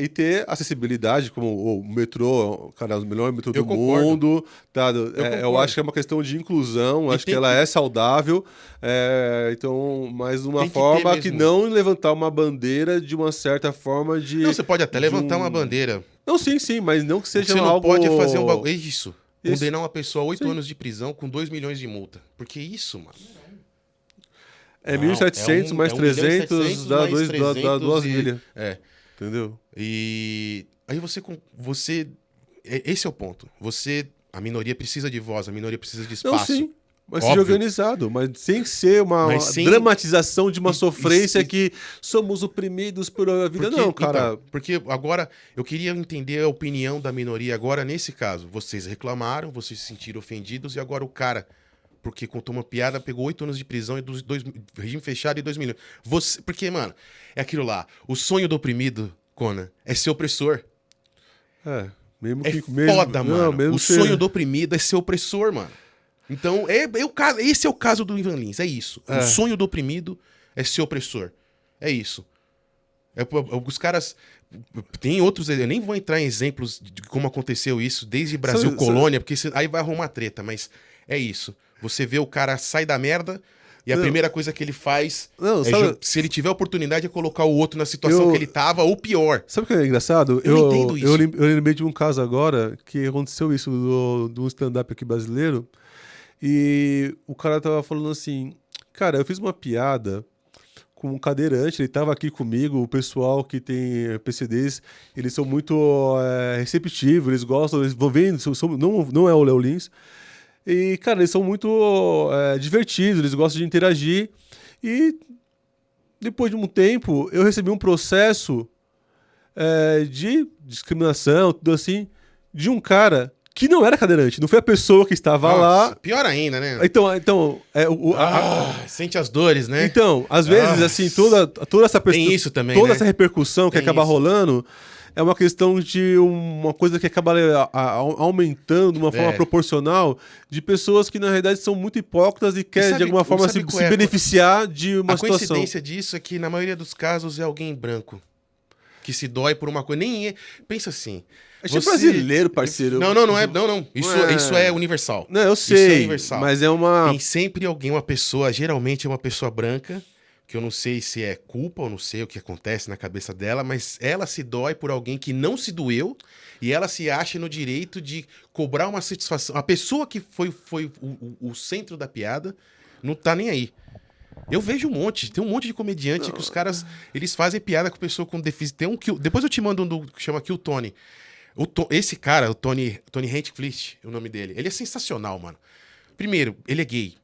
e ter acessibilidade, como o metrô, cara, o melhor metrô Eu do concordo. mundo, tá? Eu concordo. acho que é uma questão de inclusão, E acho que tem ela que- é saudável, então, mas de uma Tem que ter forma que mesmo. não levantar uma bandeira de uma certa forma Não, você pode até de levantar uma bandeira. Não, sim, sim, mas não que O que seja você não algo... pode é fazer um bagulho. É isso. Isso, Condenar uma pessoa a 8 sim. anos de prisão com 2 milhões de multa. Porque isso, mano. É Não, 1.700 mais 1 milhão e 300 700 dá mais 2 300 milhas, É. entendeu? E aí esse é o ponto. A minoria precisa de voz, a minoria precisa de Não, espaço. sim, mas Óbvio. seja organizado, mas sem ser uma Mas sem- dramatização de uma e- sofrência e- que somos oprimidos por a vida. Não, cara. Então, porque agora eu queria entender a opinião da minoria agora nesse caso. Vocês reclamaram, vocês se sentiram ofendidos e agora o cara, porque contou uma piada, pegou 8 anos de prisão e regime fechado e 2 milhões. Porque, mano, é aquilo lá. O sonho do oprimido, Conan, é ser opressor. Mesmo É que... foda, não, mano. mesmo O que- sonho do oprimido é ser opressor, mano. Então, esse é o caso do Ivan Lins, é isso. O sonho do oprimido é ser opressor. É isso. Os caras. Tem outros. Eu nem vou entrar em exemplos de como aconteceu isso desde Brasil Colônia, porque aí vai arrumar treta, mas é isso. Você vê o cara sai da merda e a Não. primeira coisa que ele faz Não, é, sabe- se ele tiver oportunidade, é colocar o outro na situação que ele tava, ou pior. Sabe o que é engraçado? Eu não entendo isso. Eu lembrei de um caso agora que aconteceu isso do stand-up aqui brasileiro. E o cara tava falando assim: cara, eu fiz uma piada com um cadeirante, ele tava aqui comigo, o pessoal que tem PCDs, eles são muito receptivos, eles gostam, eles vão vendo, não é o Léo Lins. E, cara, eles são muito divertidos, eles gostam de interagir. E depois de um tempo, eu recebi um processo de discriminação, tudo assim, de um cara que não era cadeirante, não foi a pessoa que estava Nossa, lá. pior ainda, né? Então Sente as dores, né? então, às vezes, Ah, assim, toda essa tem isso também, toda né? essa repercussão que Tem acaba isso. rolando é uma questão de uma coisa que acaba aumentando de uma forma proporcional de pessoas que, na realidade, são muito hipócritas e querem, de alguma forma, se qual é? beneficiar de uma A situação. coincidência disso é que, na maioria dos casos, é alguém branco que se dói por uma coisa. Nem é. Pensa assim. A gente é brasileiro, parceiro. Não. Isso é universal. Não, eu Isso é sei, universal. mas é uma... Tem sempre alguém, uma pessoa, geralmente é uma pessoa branca, que eu não sei se é culpa ou não sei o que acontece na cabeça dela, mas ela se dói por alguém que não se doeu e ela se acha no direito de cobrar uma satisfação. A pessoa que foi o centro da piada não tá nem aí. Eu vejo tem um monte de comediante que os caras, eles fazem piada com pessoa com deficiência. Depois eu te mando um que chama aqui o Tony. Esse cara, o Tony Hinchcliffe, o nome dele, ele é sensacional, mano. Primeiro, ele é gay.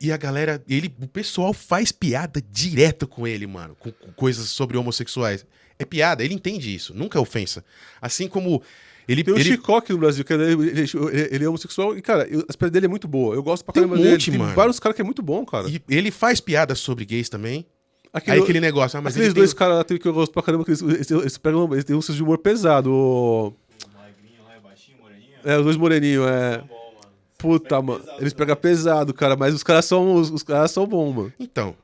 E a galera, o pessoal faz piada direto com ele, mano, com coisas sobre homossexuais. É piada, ele entende isso, nunca é ofensa. Assim como ele... Tem o Chicó aqui no Brasil, que ele é homossexual e, cara, as piadas dele é muito boa. Eu gosto pra Tem caramba um monte, dele. mano. Tem vários caras que é muito bom, cara. E ele faz piadas sobre gays também. Aquele, Aí aquele negócio, mas aqueles ele dois caras lá que eu gosto pra caramba, que eles têm um senso de humor pesado. O magrinho lá é baixinho, moreninho. Os dois moreninhos, Bom, mano. Puta, mano. Eles pegam pesado, cara, mas os caras são bons, mano. Então,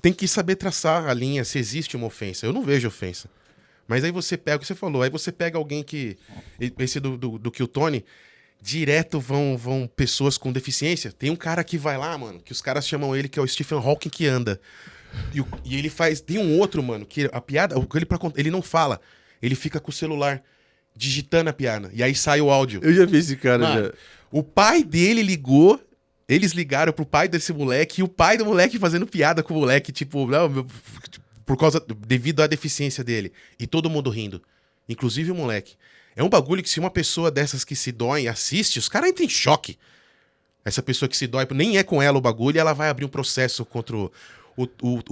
tem que saber traçar a linha se existe uma ofensa. Eu não vejo ofensa. Mas aí você pega o que você falou, aí você pega alguém que... Esse do que o Tony, direto vão pessoas com deficiência. Tem um cara que vai lá, mano, que os caras chamam ele, que é o Stephen Hawking que anda. E ele faz... Tem um outro, mano, que a piada... Ele não fala. Ele fica com o celular digitando a piada. E aí sai o áudio. Eu já vi esse cara, Mano, já. o pai dele ligou, eles ligaram pro pai desse moleque, e o pai do moleque fazendo piada com o moleque, tipo, não, devido à deficiência dele. E todo mundo rindo. Inclusive o moleque. É um bagulho que se uma pessoa dessas que se dói assiste, os caras entram em choque. Essa pessoa que se dói, nem é com ela o bagulho, e ela vai abrir um processo contra o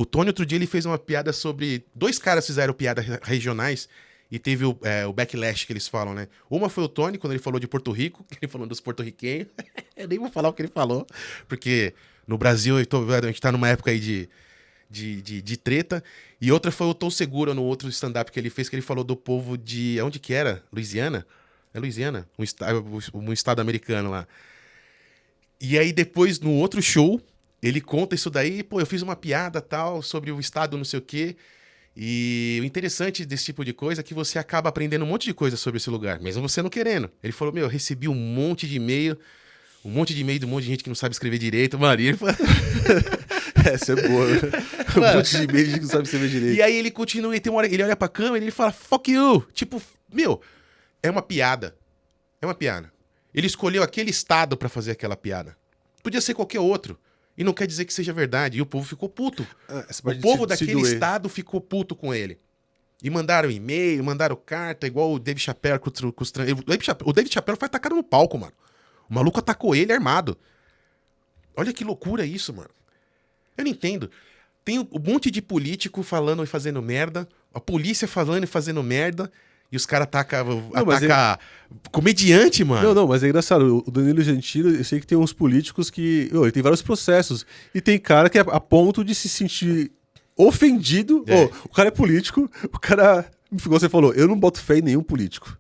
Tony. Outro dia ele fez uma piada sobre... 2 caras fizeram piadas regionais e teve o backlash que eles falam, né? Uma foi o Tony, quando ele falou de Porto Rico, ele falou dos porto-riquenhos. Eu nem vou falar o que ele falou, porque no Brasil a gente tá numa época aí de treta. E outra foi o Tom Segura, no outro stand-up que ele fez, que ele falou do povo de... Onde que era? Louisiana? É Louisiana? Um estado americano lá. E aí depois, no outro show, ele conta isso daí, pô, eu fiz uma piada tal sobre o estado não sei o quê. E o interessante desse tipo de coisa é que você acaba aprendendo um monte de coisa sobre esse lugar, mesmo você não querendo. Ele falou, eu recebi um monte de e-mail de um monte de gente que não sabe escrever direito. Mano, e ele falou... Essa é boa, né? Um monte de e-mail que não sabe escrever direito. E aí ele continua, e tem uma hora, ele olha pra câmera e ele fala, fuck you. Tipo, é uma piada. É uma piada. Ele escolheu aquele estado pra fazer aquela piada. Podia ser qualquer outro. E não quer dizer que seja verdade. E o povo ficou puto. O povo daquele estado ficou puto com ele. E mandaram e-mail, mandaram carta, igual o Dave Chappelle com os o Dave Chappelle foi atacado no palco, mano. O maluco atacou ele armado. Olha que loucura isso, mano. Eu não entendo. Tem um monte de político falando e fazendo merda, a polícia falando e fazendo merda, e os caras atacam comediante, mano. Não, mas é engraçado. O Danilo Gentili, eu sei que tem uns políticos que... ele tem vários processos. E tem cara que é a ponto de se sentir ofendido. O cara é político, o cara... Igual você falou, eu não boto fé em nenhum político.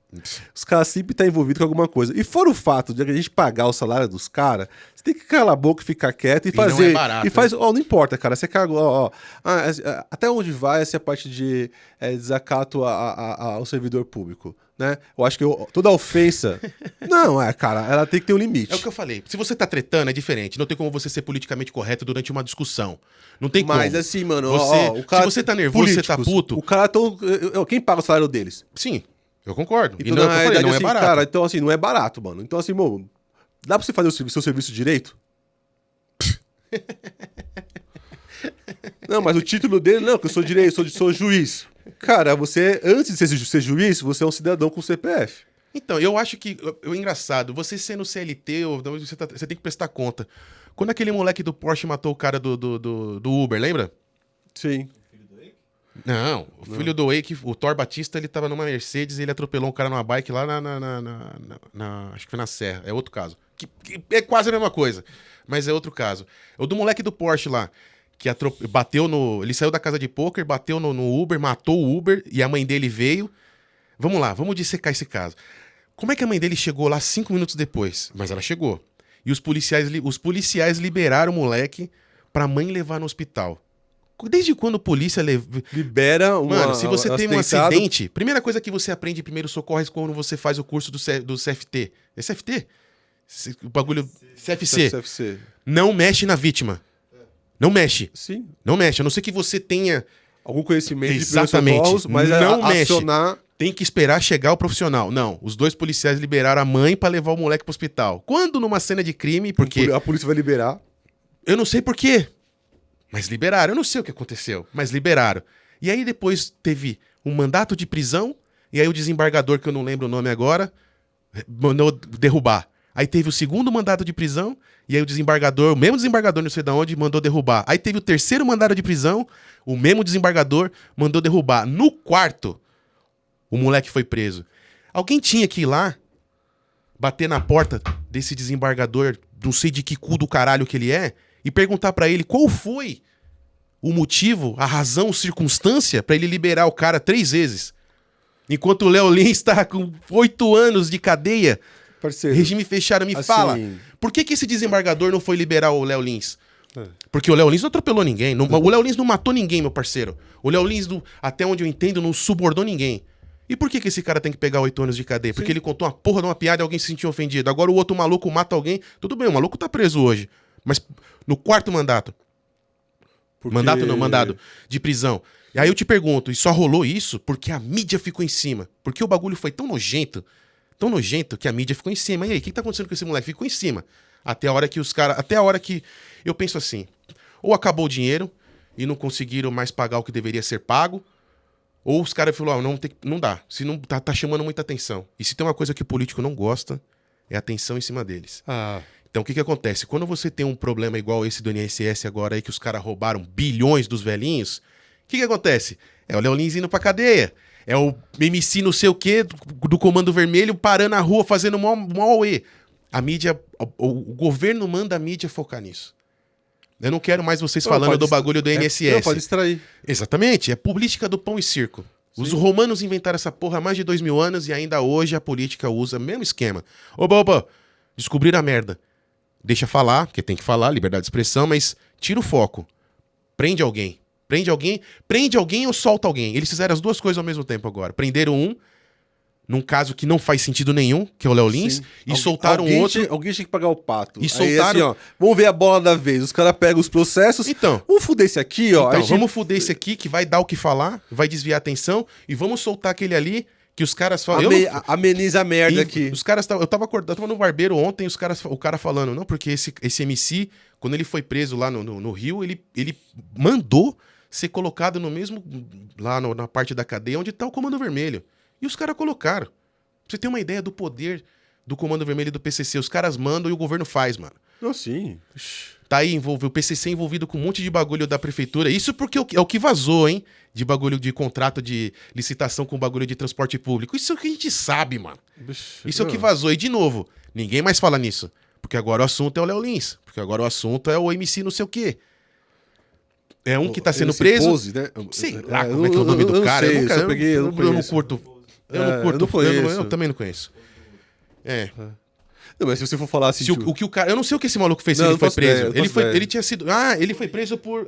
Os caras sempre estão envolvidos com alguma coisa. E fora o fato de a gente pagar o salário dos caras, você tem que calar a boca e ficar quieto e fazer. Não é barato, e faz, não importa, cara. Você caga, até onde vai essa parte de desacato ao servidor público, né? Eu acho que toda ofensa. Não, cara, ela tem que ter um limite. É o que eu falei. Se você tá tretando, é diferente. Não tem como você ser politicamente correto durante uma discussão. Não tem como. Mas assim, mano, o cara, se você tá nervoso, você tá puto. O cara quem paga o salário deles? Sim, eu concordo. Então, E não, eu falei, não assim, é barato. Cara, então assim, não é barato, mano. Então assim, mano, dá pra você fazer o seu serviço direito? Não, mas o título dele, não, que eu sou direito, sou juiz. Cara, você, antes de ser juiz, você é um cidadão com CPF. Então, eu acho que o engraçado, você sendo CLT, você tem que prestar conta. Quando aquele moleque do Porsche matou o cara do Uber, lembra? Sim. Não, o filho do Wake, o Thor Batista, ele tava numa Mercedes e ele atropelou um cara numa bike lá acho que foi na Serra, é outro caso. Que é quase a mesma coisa, mas é outro caso. O do moleque do Porsche lá, que bateu no... Ele saiu da casa de pôquer, bateu no Uber, matou o Uber e a mãe dele veio. Vamos lá, vamos dissecar esse caso. Como é que a mãe dele chegou lá 5 minutos depois? Mas ela chegou. E os policiais liberaram o moleque pra mãe levar no hospital. Desde quando a polícia libera uma... Mano, se você tem um acidente, primeira coisa que você aprende em primeiro socorro é quando você faz o curso do CFT. É CFT? O bagulho... CFC. Não mexe na vítima. Não mexe. Sim. Não mexe. A não ser que você tenha... algum conhecimento exatamente. De socorros, mas não mexe. Acionar... Tem que esperar chegar o profissional. Não, os 2 policiais liberaram a mãe pra levar o moleque pro hospital. Quando numa cena de crime, porque... A polícia vai liberar. Eu não sei por quê. Mas liberaram. Eu não sei o que aconteceu, mas liberaram. E aí depois teve um mandato de prisão, e aí o desembargador, que eu não lembro o nome agora, mandou derrubar. Aí teve o segundo mandato de prisão, e aí o mesmo desembargador, não sei de onde, mandou derrubar. Aí teve o terceiro mandato de prisão, o mesmo desembargador mandou derrubar. No quarto, o moleque foi preso. Alguém tinha que ir lá, bater na porta desse desembargador, não sei de que cu do caralho que ele é, e perguntar pra ele qual foi o motivo, a razão, a circunstância pra ele liberar o cara 3 vezes. Enquanto o Léo Lins tá com 8 anos de cadeia, parceiro, regime fechado, me fala. Por que esse desembargador não foi liberar o Léo Lins? Porque o Léo Lins não atropelou ninguém. O Léo Lins não matou ninguém, meu parceiro. O Léo Lins, até onde eu entendo, não subornou ninguém. E por que esse cara tem que pegar 8 anos de cadeia? Porque ele contou uma porra de uma piada e alguém se sentiu ofendido. Agora o outro maluco mata alguém. Tudo bem, o maluco tá preso hoje. Mas no 4º mandato. Mandado de prisão. E aí eu te pergunto, e só rolou isso porque a mídia ficou em cima. Porque o bagulho foi tão nojento que a mídia ficou em cima. E aí, o que tá acontecendo com esse moleque? Ficou em cima. Até a hora que eu penso assim, ou acabou o dinheiro e não conseguiram mais pagar o que deveria ser pago, ou os caras falaram, não dá. Se não tá chamando muita atenção. E se tem uma coisa que o político não gosta, é a atenção em cima deles. Então, o que acontece? Quando você tem um problema igual esse do INSS agora aí, que os caras roubaram bilhões dos velhinhos, o que acontece? É o Léo Lins indo pra cadeia. É o MC não sei o quê, do Comando Vermelho, parando na rua, fazendo mó auê. A mídia, o governo manda a mídia focar nisso. Eu não quero mais vocês falando do bagulho do INSS. Não, pode distrair. Exatamente, é política do pão e circo. Sim. Os romanos inventaram essa porra há mais de 2000 anos e ainda hoje a política usa o mesmo esquema. Oba, descobriram a merda. Deixa falar, porque tem que falar, liberdade de expressão, mas tira o foco. Prende alguém. Prende alguém ou solta alguém. Eles fizeram as duas coisas ao mesmo tempo agora. Prenderam um, num caso que não faz sentido nenhum, que é o Léo Lins, Sim. e soltaram outro. Alguém tinha que pagar o pato. E Aí, soltaram- assim, ó, vamos ver a bola da vez. Os caras pegam os processos. Então, Vamos fuder esse aqui, ó. então Aí vamos fuder esse aqui que vai dar o que falar, vai desviar a atenção, e vamos soltar aquele ali que os caras falam. ameniza a merda aqui. Os caras eu tava acordado, eu tava no barbeiro ontem, o cara falando, não, porque esse MC, quando ele foi preso lá no Rio, ele mandou ser colocado no mesmo, lá na parte da cadeia onde tá o Comando Vermelho. E os caras colocaram. Pra você ter uma ideia do poder do Comando Vermelho e do PCC, os caras mandam e o governo faz, mano. Não, sim. Tá aí o PCC envolvido com um monte de bagulho da prefeitura. Isso porque é o que vazou, hein? De bagulho de contrato de licitação com bagulho de transporte público. Isso é o que a gente sabe, mano. Isso é o que vazou. E, de novo, ninguém mais fala nisso. Porque agora o assunto é o Léo Lins. Porque agora o assunto é o MC não sei o quê. É um que tá sendo Esse preso. Pose, né? Sei lá como é que é o nome do cara. Sei, eu nunca, só peguei, eu não não conheço. curto. Eu não É, curto. eu não conheço. Eu também não conheço. É. Não, mas se você for falar assim... Se tipo, o que o cara. Eu não sei o que esse maluco fez se Não, ele eu foi faço preso. ideia, eu faço ideia. Ele tinha sido. Ah, ele foi preso por.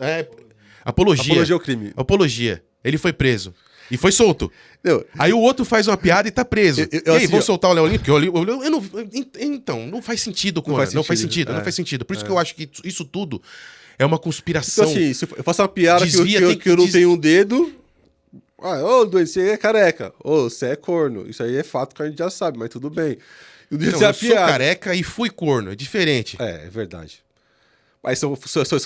Apologia. apologia ao crime. Apologia. Ele foi preso. E foi solto. Não, Aí o outro faz uma piada e tá preso. Eu- E aí, assim, vão ó. soltar o Léo Lins? Porque eu não. Então, não faz sentido, Cora. faz Não faz sentido, sentido, é. não faz sentido. Por isso que eu acho que isso tudo é uma então, conspiração. assim, se eu faço uma piada que Desvia, tem que eu não des- tenho um dedo... ô, doente, você é careca. Ô, você é corno. Isso aí é fato que a gente já sabe, mas tudo bem. Eu Não, disse a eu sou piada. careca e fui corno. É diferente. É verdade. Mas sou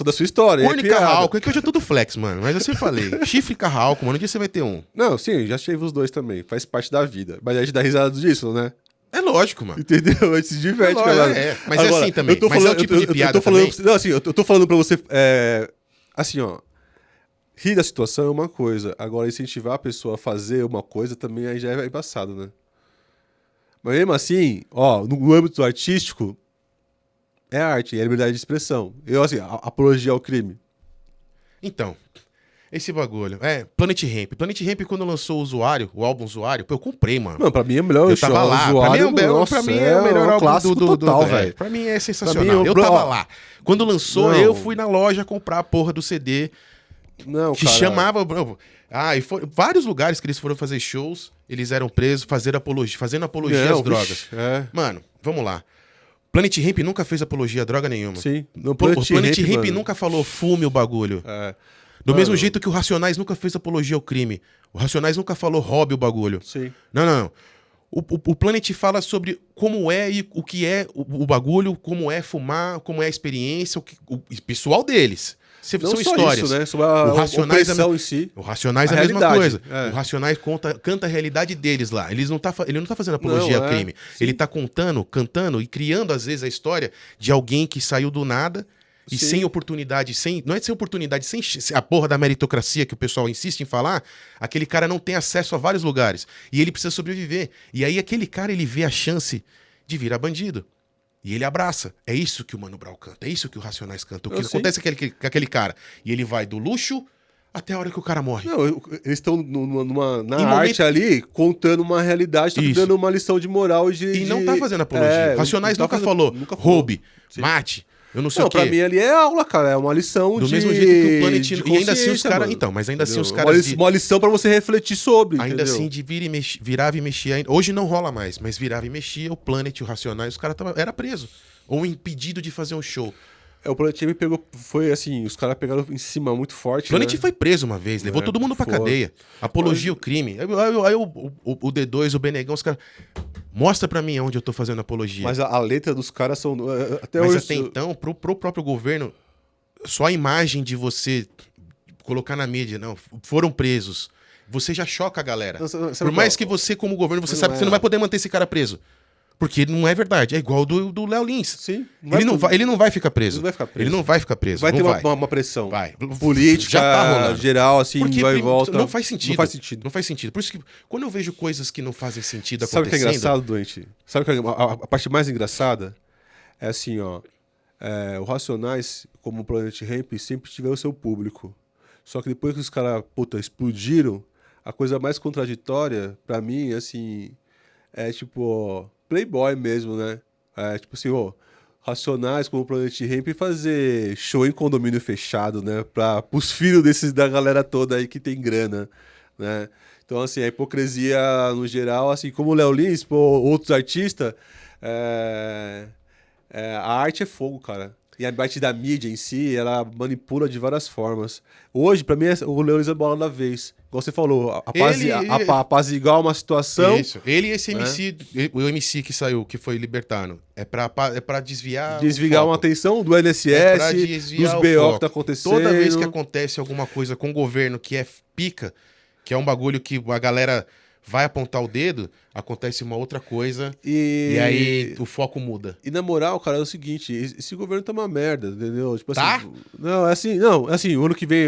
da sua história. Corno é e piada. carralco, é que hoje é tudo flex, mano. Mas eu sempre falei. Chifre e carralco, mano. Um dia você vai ter um. Não, sim, já tive os dois também. Faz parte da vida. Mas a gente dá risada disso, né? É lógico, mano. Entendeu? A gente se diverte, É lógico, galera. é. Mas é assim também. Eu tô Mas é o falando, tipo de piada eu tô falando, também. não, assim, eu tô falando pra você. Assim, ó. Rir da situação é uma coisa. Agora, incentivar a pessoa a fazer uma coisa também aí já é embaçado, né? Mas mesmo assim, ó, no âmbito artístico, é arte, é liberdade de expressão. Eu, assim, apologia ao crime. Então, esse bagulho. Planet Ramp. Planet Ramp, quando lançou o álbum Usuário, pô, eu comprei, mano. Mano, pra mim é o melhor Eu tava lá. usuário. Pra mim é o melhor um álbum clássico total, velho. Pra mim é sensacional. Pra mim, eu tava lá. Quando lançou, Não. eu fui na loja comprar a porra do CD Não, que cara. chamava. E foi vários lugares que eles foram fazer shows, eles eram presos, fazendo apologia Não, às drogas. vixe, é. Mano, vamos lá. Planet Ramp nunca fez apologia a droga nenhuma. Sim. No O Planet Ramp mano. nunca falou fume o bagulho. É. Do Mano. mesmo jeito que o Racionais nunca fez apologia ao crime. O Racionais nunca falou roube o bagulho. Sim. Não. O Planet fala sobre como é e o que é o bagulho, como é fumar, como é a experiência, o pessoal deles. Não São só histórias. isso, né? Sobre a O Racionais opressão em si. O Racionais A é a mesma realidade, coisa. é. O Racionais canta a realidade deles lá. Ele não tá fazendo apologia Não, ao crime. sim. Ele tá cantando e criando, às vezes, a história de alguém que saiu do nada e Sim. sem oportunidade, não é sem oportunidade, sem a porra da meritocracia que o pessoal insiste em falar, aquele cara não tem acesso a vários lugares. E ele precisa sobreviver. E aí aquele cara, ele vê a chance de virar bandido. E ele abraça. É isso que o Mano Brown canta. É isso que o Racionais canta. O que Eu sei. acontece com aquele cara. E ele vai do luxo até a hora que o cara morre. Não, eles estão na Em arte ali, contando uma realidade, tá Isso. dando uma lição de moral e de... E não tá fazendo apologia. É, Racionais não tá nunca fazendo- falou nunca falou. roube, Sim. mate, eu não sei Não, o quê. pra mim ali é aula, cara. É uma lição Do de... mesmo jeito que o Planet... de E ainda assim os consciência, caras... mano. Então, mas ainda assim os Entendeu? caras... Uma lição pra você refletir sobre, Ainda entendeu? assim, de virava e mexia. Hoje não rola mais, mas virava e mexia, o Planet, o Racionais, os caras era preso. Ou impedido de fazer um show. O Planet me pegou... Foi assim, os caras pegaram em cima muito forte, O Planet né? foi preso uma vez, levou todo mundo pra foi. cadeia. Apologia ao crime. Aí o D2, o Benegão, os caras... Mostra pra mim onde eu tô fazendo apologia. Mas a letra dos caras são... Até Mas hoje... até então, pro próprio governo, só a imagem de você colocar na mídia, não, foram presos, você já choca a galera. Não, sabe Por mais qual? que você, como governo, você Não sabe que você não é. vai poder manter esse cara preso. Porque não é verdade. É igual do Léo Lins. Sim. Ele não vai ficar preso. Ele não vai ficar preso. Ele não vai ficar preso. Vai não ter vai. uma pressão. Vai. Política, Já tá rolando. geral, assim, Porque vai e volta. não faz sentido. Não faz sentido. Não faz sentido. Por isso que quando eu vejo coisas que não fazem sentido Sabe o que é acontecendo... engraçado, doente? Sabe o que a parte mais engraçada? É assim, ó. O Racionais, como o Planet Ramp, sempre tiveram o seu público. Só que depois que os caras, explodiram, a coisa mais contraditória, pra mim, assim, é tipo, ó, Playboy mesmo, né? É tipo assim, ó, Racionais, como o Planet Hemp, e fazer show em condomínio fechado, né? Para os filhos da galera toda aí que tem grana, né? Então, assim, a hipocrisia no geral, assim, como o Léo Lins, pô, outros artistas, é, a arte é fogo, cara. E a parte da mídia em si, ela manipula de várias formas. Hoje, pra mim, o Léo Lins é a bola da vez. Igual você falou, apaziguar uma situação. Isso. Ele e esse né? MC, o MC que saiu, que foi libertado, é pra desviar Desvigar o uma foco. atenção do É pra INSS, dos desviar o BO que foco. tá acontecendo. Toda vez que acontece alguma coisa com o governo que é pica, que é um bagulho que a galera vai apontar o dedo, acontece uma outra coisa e aí o foco muda. E na moral, cara, é o seguinte, esse governo tá uma merda, entendeu? Tipo Tá? assim, não, é assim, o ano que vem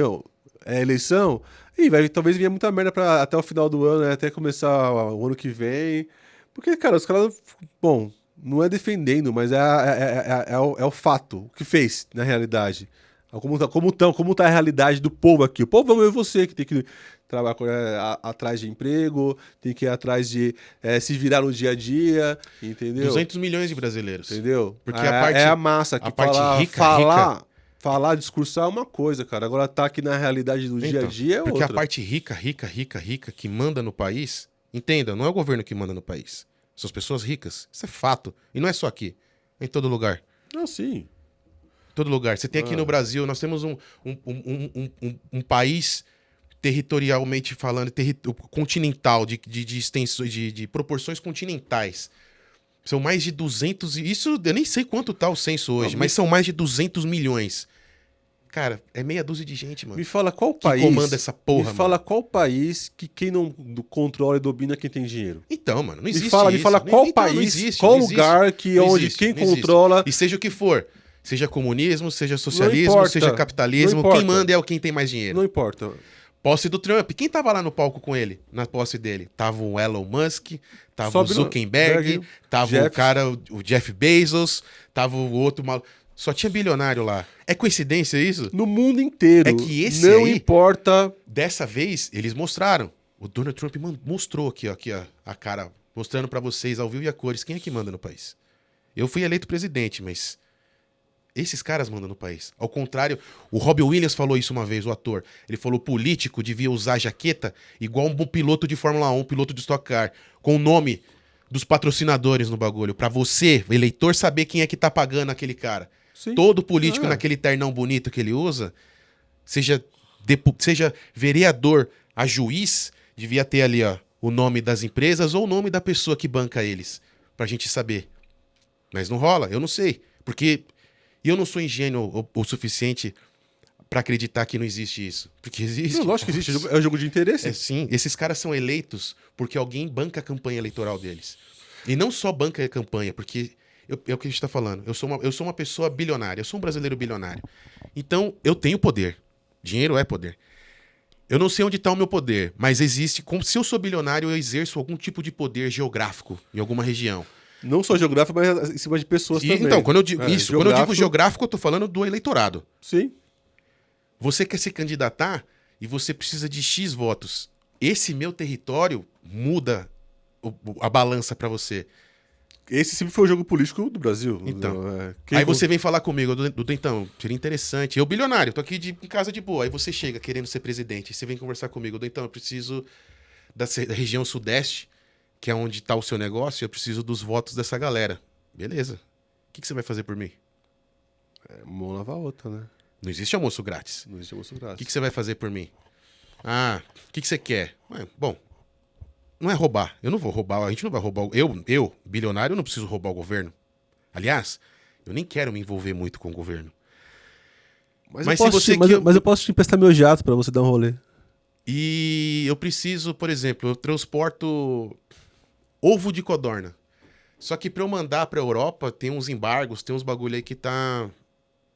é eleição, e talvez venha muita merda até o final do ano, né, até começar o ano que vem. Porque, cara, os caras, bom, não é defendendo, mas é o fato, o que fez, na realidade. Como tá a realidade do povo aqui. O povo é você que tem que trabalhar atrás de emprego, tem que ir atrás de se virar no dia a dia, entendeu? 200 milhões de brasileiros. Entendeu? Porque a parte, é a massa que a parte falar, rica. falar, discursar é uma coisa, cara. Agora tá aqui na realidade do dia a Então, dia é porque outra. a parte rica que manda no país, entenda, não é o governo que manda no país. São as pessoas ricas. Isso é fato. E não é só aqui. É em todo lugar. Não, sim. Todo lugar. Você tem aqui no Brasil, nós temos um país territorialmente falando, continental, de extensões, de proporções continentais. São mais de 200, isso eu nem sei quanto tá o censo hoje, Não, mas são mais de 200 milhões. Cara, é meia dúzia de gente, mano. Me fala qual Que país. comanda essa porra, Me fala qual país que quem não controla e domina é quem tem dinheiro. Então, mano, não existe Me isso. fala qual Então, país, não existe, qual não existe. lugar que Não onde existe, quem não existe. controla. E seja o que for. Seja comunismo, seja socialismo, importa, seja capitalismo, não importa. quem manda é o quem tem mais dinheiro. Não importa. Posse do Trump. Quem tava lá no palco com ele, na posse dele? Tava o Elon Musk, tava Sobe o Zuckerberg, no- tava Jeff. o cara, o Jeff Bezos, tava o outro maluco. Só tinha bilionário lá. É coincidência isso? No mundo inteiro. É que esse não aí- importa. Dessa vez, eles mostraram. O Donald Trump mostrou aqui, ó, a cara, mostrando pra vocês ao vivo e a cores quem é que manda no país. Eu fui eleito presidente, mas esses caras mandam no país. Ao contrário, o Robin Williams falou isso uma vez, o ator. Ele falou: político devia usar jaqueta igual um piloto de Fórmula 1, piloto de Stock Car, com o nome dos patrocinadores no bagulho, pra você, eleitor, saber quem é que tá pagando aquele cara. Sim. Todo político Ah. naquele ternão bonito que ele usa, seja vereador a juiz, devia ter ali, ó, o nome das empresas ou o nome da pessoa que banca eles, pra gente saber. Mas não rola, eu não sei. Porque eu não sou ingênuo o suficiente pra acreditar que não existe isso. Porque existe. Não, lógico que existe. É um jogo de interesse. É sim, esses caras são eleitos porque alguém banca a campanha eleitoral deles. E não só banca a campanha, porque é o que a gente tá falando. Eu sou uma pessoa bilionária, eu sou um brasileiro bilionário. Então, eu tenho poder. Dinheiro é poder. Eu não sei onde está o meu poder, mas existe. Se eu sou bilionário, eu exerço algum tipo de poder geográfico em alguma região. Não só geográfico, mas em cima de pessoas também. Então, quando eu digo quando eu digo geográfico. geográfico, eu tô falando do eleitorado. Sim. Você quer se candidatar e você precisa de X votos. Esse meu território muda a balança para você. Esse sempre foi o jogo político do Brasil. Então. Quem Aí você vem falar comigo, Dudu, então, seria interessante. Eu, bilionário, tô aqui em casa de boa. Aí você chega querendo ser presidente. Você vem conversar comigo, Dudu, então, eu preciso da região sudeste, que é onde tá o seu negócio, eu preciso dos votos dessa galera. Beleza. O que você vai fazer por mim? Mão lava a outra, né? Não existe almoço grátis. Não existe almoço O grátis. que você vai fazer por mim? Ah, o que você quer? Bom, não é roubar. Eu não vou roubar. A gente não vai roubar. Eu, bilionário, não preciso roubar o governo. Aliás, eu nem quero me envolver muito com o governo. Mas se você mas eu posso te emprestar meu jato pra você dar um rolê. E eu preciso, por exemplo, eu transporto ovo de codorna. Só que pra eu mandar pra Europa, tem uns embargos, tem uns bagulho aí que tá...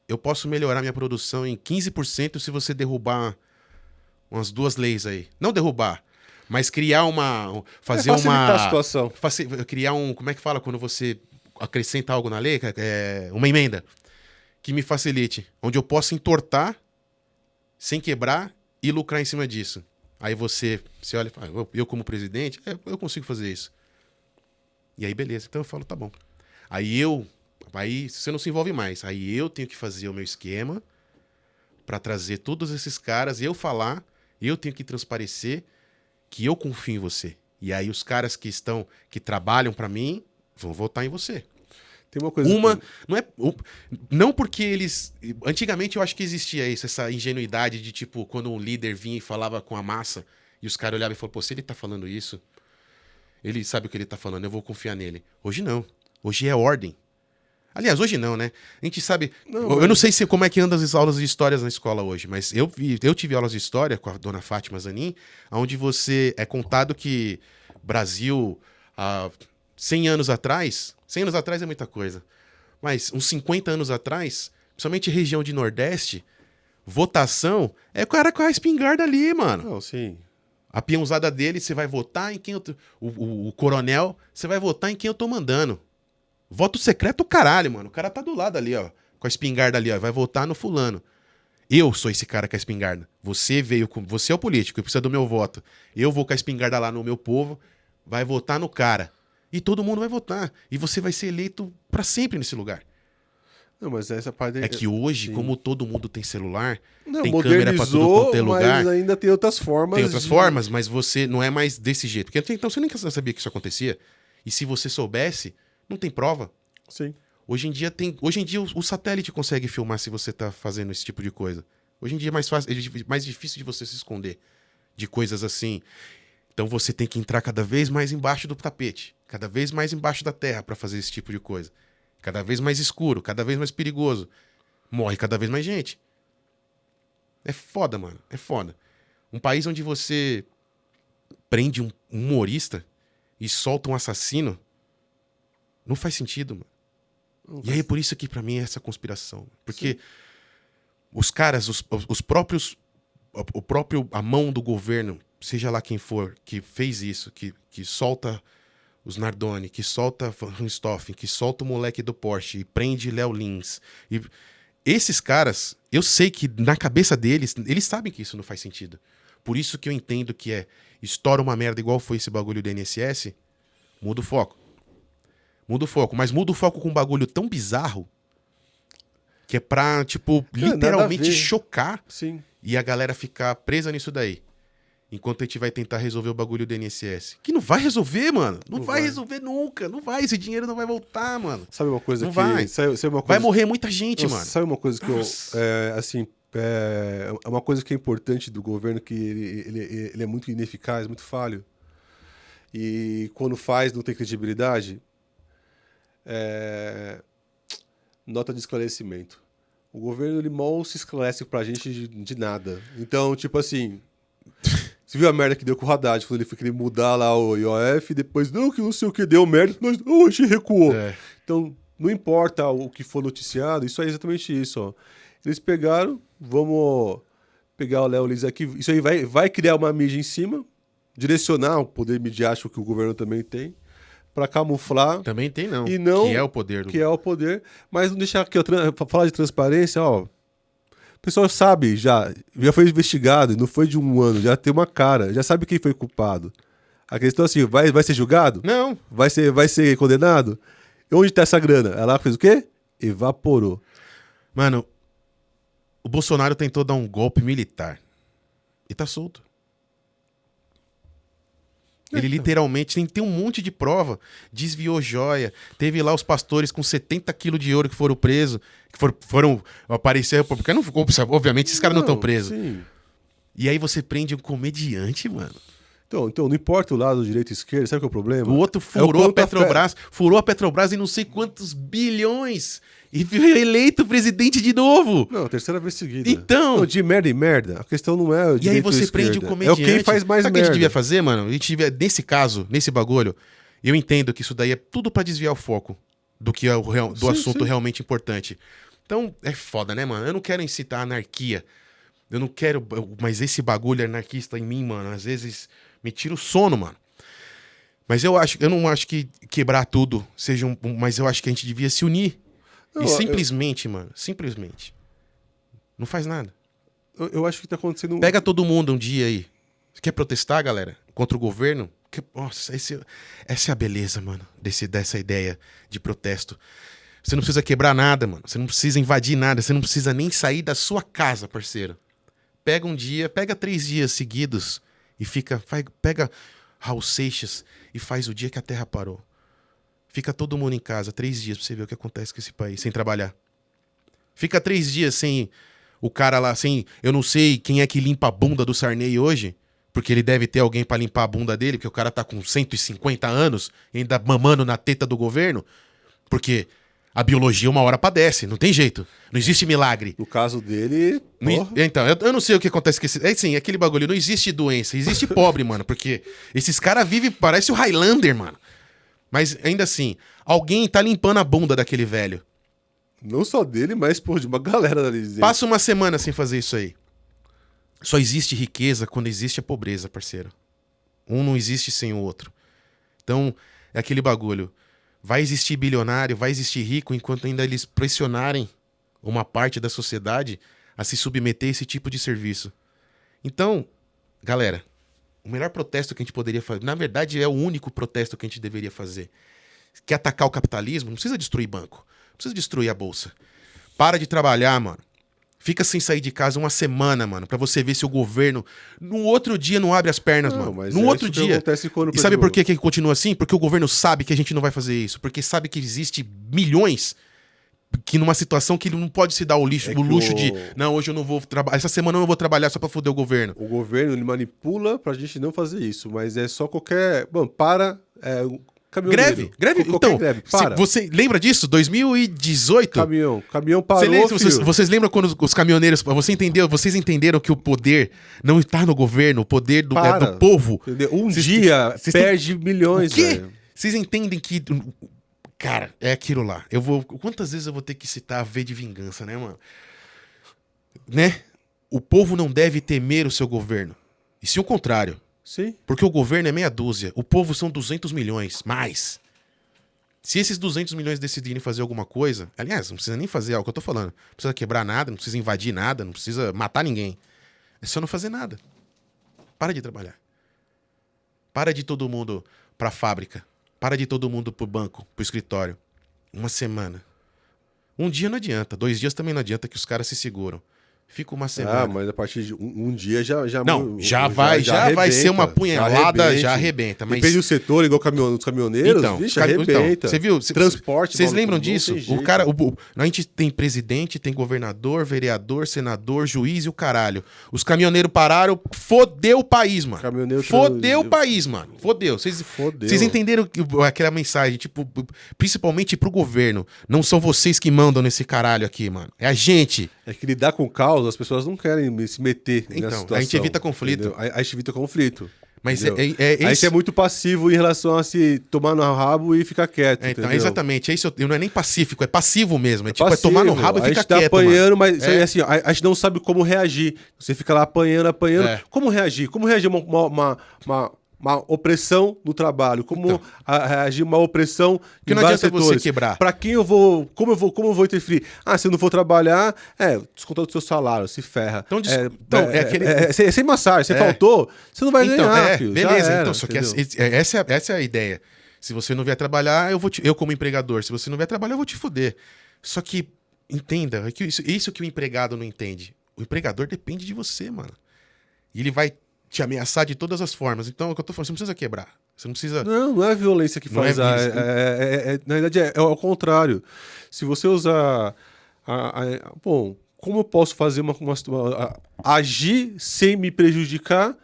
Eu posso melhorar minha produção em 15% se você derrubar umas 2 leis aí. Não derrubar, mas criar uma... Fazer facilitar a situação. Criar um... Como é que fala quando você acrescenta algo na lei? Uma emenda que me facilite. Onde eu possa entortar sem quebrar e lucrar em cima disso. Aí você olha e fala, eu como presidente, eu consigo fazer isso. E aí beleza, então eu falo, tá bom. Aí eu Aí você não se envolve mais. Aí eu tenho que fazer o meu esquema pra trazer todos esses caras, eu falar, eu tenho que transparecer que eu confio em você. E aí os caras que trabalham pra mim vão votar em você. Tem uma coisa Uma, que... não porque eles, antigamente eu acho que existia isso, essa ingenuidade de tipo, quando um líder vinha e falava com a massa, e os caras olhavam e falavam, pô, se ele tá falando isso, ele sabe o que ele tá falando, eu vou confiar nele. Hoje não. Hoje é ordem. Aliás, hoje não, né? A gente sabe. Eu não sei como é que andam as aulas de histórias na escola hoje, mas eu tive aulas de história com a dona Fátima Zanin, onde você é contado que Brasil, há 100 anos atrás, 100 anos atrás é muita coisa, mas uns 50 anos atrás, principalmente região de Nordeste, votação é o cara com a espingarda ali, mano. Não, sim. A peãozada dele, você vai votar em quem o coronel, você vai votar em quem eu tô mandando. Voto secreto, caralho, mano. O cara tá do lado ali, ó. Com a espingarda ali, ó. Vai votar no fulano. Eu sou esse cara com a espingarda. Você é o político e precisa do meu voto. Eu vou com a espingarda lá no meu povo. Vai votar no cara. E todo mundo vai votar. E você vai ser eleito pra sempre nesse lugar. Não, mas essa parte... É que hoje, sim. como todo mundo tem celular, Não, tem câmera pra tudo modernizou, quanto é lugar. mas ainda tem outras formas. Tem outras formas, mas você não é mais desse jeito. Porque até então você nem sabia que isso acontecia. E se você soubesse, não tem prova. Sim. Hoje em dia o satélite consegue filmar se você tá fazendo esse tipo de coisa. Hoje em dia é mais fácil, mais difícil de você se esconder de coisas assim. Então você tem que entrar cada vez mais embaixo do tapete, cada vez mais embaixo da terra pra fazer esse tipo de coisa. Cada vez mais escuro, cada vez mais perigoso. Morre cada vez mais gente. É foda, mano. É foda. Um país onde você prende um humorista e solta um assassino não faz sentido, mano. E aí é por isso que pra mim é essa conspiração. Porque os caras, os próprios, a mão do governo, seja lá quem for, que fez isso, que solta os Nardoni, que solta Richthofen, que solta o moleque do Porsche e prende Léo Lins. E esses caras, eu sei que na cabeça deles, eles sabem que isso não faz sentido. Por isso que eu entendo que estoura uma merda igual foi esse bagulho do INSS, muda o foco. Muda o foco, mas muda o foco com um bagulho tão bizarro que é pra, tipo, literalmente chocar Sim. e a galera ficar presa nisso daí. Enquanto a gente vai tentar resolver o bagulho do INSS. Que não vai resolver, mano. Não vai resolver nunca. Não vai. Esse dinheiro não vai voltar, mano. Sabe uma coisa não que... vai. Sabe uma coisa... Vai morrer muita gente, mano. Sabe uma coisa que eu... assim, é uma coisa que é importante do governo, que ele é muito ineficaz, muito falho. E quando faz, não tem credibilidade. Nota de esclarecimento. O governo, ele mal se esclarece pra gente de nada. Então, tipo assim... Você viu a merda que deu com o Haddad, quando ele foi querer mudar lá o IOF, depois, não, que não sei o que, deu merda, mas a gente recuou. Então, não importa o que for noticiado, isso é exatamente isso, ó. Eles pegaram, vamos pegar o Léo Lins aqui, isso aí vai criar uma mídia em cima, direcionar o poder midiático que o governo também tem, pra camuflar. Também tem, não. E não que é o poder. Que é o poder, mas não deixar aqui, falar de transparência, ó. O pessoal sabe, já foi investigado, não foi de um ano, já tem uma cara, já sabe quem foi culpado. A questão é assim, vai ser julgado? Não. Vai ser condenado? E onde tá essa grana? Ela fez o quê? Evaporou. Mano, o Bolsonaro tentou dar um golpe militar. E tá solto. Ele literalmente tem um monte de prova. Desviou joia. Teve lá os pastores com 70 quilos de ouro que foram presos. Que foram aparecer. Porque não ficou. Obviamente, esses caras não estão presos. Sim. E aí você prende um comediante, mano. Então, não importa o lado direito e esquerda, sabe qual é o problema? O outro furou a Petrobras. Furou a Petrobras em não sei quantos bilhões. E foi eleito presidente de novo. Não, terceira vez seguida. Então. Não, de merda em merda. A questão não é o direito E aí você ou esquerda. prende o comediante. É o quem faz mais Sabe o que a merda. gente devia fazer, mano? A gente devia, nesse caso, nesse bagulho, eu entendo que isso daí é tudo pra desviar o foco do que é do assunto realmente importante. Então, é foda, né, mano? Eu não quero incitar a anarquia. Eu não quero... Mas esse bagulho anarquista em mim, mano, às vezes me tira o sono, mano. Mas eu não acho que quebrar tudo seja mas eu acho que a gente devia se unir. Não, e simplesmente, mano, simplesmente. Não faz nada. Eu acho que tá acontecendo... Pega todo mundo um dia aí. Você quer protestar, galera? Contra o governo? Nossa, essa é a beleza, mano, dessa ideia de protesto. Você não precisa quebrar nada, mano. Você não precisa invadir nada. Você não precisa nem sair da sua casa, parceiro. Pega um dia, pega 3 dias seguidos e pega Raul Seixas e faz o dia que a Terra parou. Fica todo mundo em casa, 3 dias pra você ver o que acontece com esse país, sem trabalhar. Fica 3 dias sem o cara lá, sem... Eu não sei quem é que limpa a bunda do Sarney hoje, porque ele deve ter alguém pra limpar a bunda dele, porque o cara tá com 150 anos, ainda mamando na teta do governo, porque a biologia uma hora padece, não tem jeito. Não existe milagre. No caso dele, Então, eu não sei o que acontece com esse... É assim, aquele bagulho, não existe doença, existe pobre, mano, porque esses caras vivem, parece o Highlander, mano. Mas ainda assim, alguém tá limpando a bunda daquele velho. não só dele, mas, pô, de uma galera ali. Passa uma semana sem fazer isso aí. Só existe riqueza quando existe a pobreza, parceiro. Um não existe sem o outro. Então, é aquele bagulho. Vai existir bilionário, vai existir rico, enquanto ainda eles pressionarem uma parte da sociedade a se submeter a esse tipo de serviço. Então, galera, o melhor protesto que a gente poderia fazer, na verdade é o único protesto que a gente deveria fazer. Quer atacar o capitalismo? Não precisa destruir banco. Não precisa destruir a bolsa. Para de trabalhar, mano. Fica sem sair de casa uma semana, mano, pra você ver se o governo no outro dia não abre as pernas, mano. Mas no é outro isso que dia. acontece quando, E sabe por exemplo, que continua assim? Porque o governo sabe que a gente não vai fazer isso. Porque sabe que existe milhões que numa situação que ele não pode se dar o É luxo que de não, hoje eu não vou trabalhar, essa semana eu não vou trabalhar só pra foder o governo. O governo ele manipula pra gente não fazer isso, mas é só qualquer. Bom, o caminhoneiro. Greve. Qualquer Então, greve. Para. você lembra disso? 2018? Caminhão parou, Vocês lembram quando os caminhoneiros... Vocês entenderam que o poder não está no governo, o poder é do povo? Entendeu? Vocês Dia vocês perde milhões, O quê? velho. Vocês entendem que... Cara, é aquilo lá. Quantas vezes eu vou ter que citar a V de vingança, né, mano? Né? O povo não deve temer o seu governo. E sim o contrário. Sim. Porque o governo é meia dúzia. O povo são 200 milhões. Mais. Se esses 200 milhões decidirem fazer alguma coisa... Aliás, não precisa nem fazer o que eu tô falando. Não precisa quebrar nada, não precisa invadir nada, não precisa matar ninguém. É só não fazer nada. Para de trabalhar. Para de todo mundo pra fábrica. Para de todo mundo pro banco, pro escritório. Uma semana. Um dia não adianta. 2 dias também não adianta que os caras se seguram. Fica uma semana. Mas a partir de um dia já não, já vai ser uma punhalada, já arrebenta. Mas... Depende do setor, igual os caminhoneiros, então, vixe, arrebenta. Então, você viu? Transporte. Vocês maluco, lembram não disso? tem jeito. O cara, a gente tem presidente, tem governador, vereador, senador, juiz e o caralho. Os caminhoneiros pararam, fodeu o país, mano. Fodeu o país, mano. Fodeu. Vocês entenderam aquela mensagem, tipo, principalmente pro governo. Não são vocês que mandam nesse caralho aqui, mano. É a gente. É que lidar com caos, as pessoas não querem se meter nessa situação. A gente evita conflito. A gente evita conflito. Mas a gente é muito passivo em relação a se tomar no rabo e ficar quieto. Então, entendeu? exatamente. É isso, não é nem pacífico, é passivo mesmo. É passivo. É tomar no rabo e ficar quieto. A gente tá apanhando, mano. mas assim, a gente não sabe como reagir. Você fica lá apanhando. Como reagir? Como reagir uma opressão no trabalho? Como reagir uma opressão que em não vários adianta setores? você quebrar. Pra quem eu vou... Como eu vou interferir? Se eu não for trabalhar, descontar do seu salário, se ferra. Sem massagem, você faltou, você não vai ganhar, filho. Beleza, então, só que essa é a ideia. Se você não vier trabalhar, eu como empregador, se você não vier trabalhar, eu vou te foder. Só que, entenda, é que isso que o empregado não entende. O empregador depende de você, mano. E ele vai te ameaçar de todas as formas. Então, é o que eu tô falando, você não precisa quebrar. Você não precisa... Não é a violência que faz. Na verdade, é ao contrário. Se você usar... Bom, como eu posso fazer agir sem me prejudicar?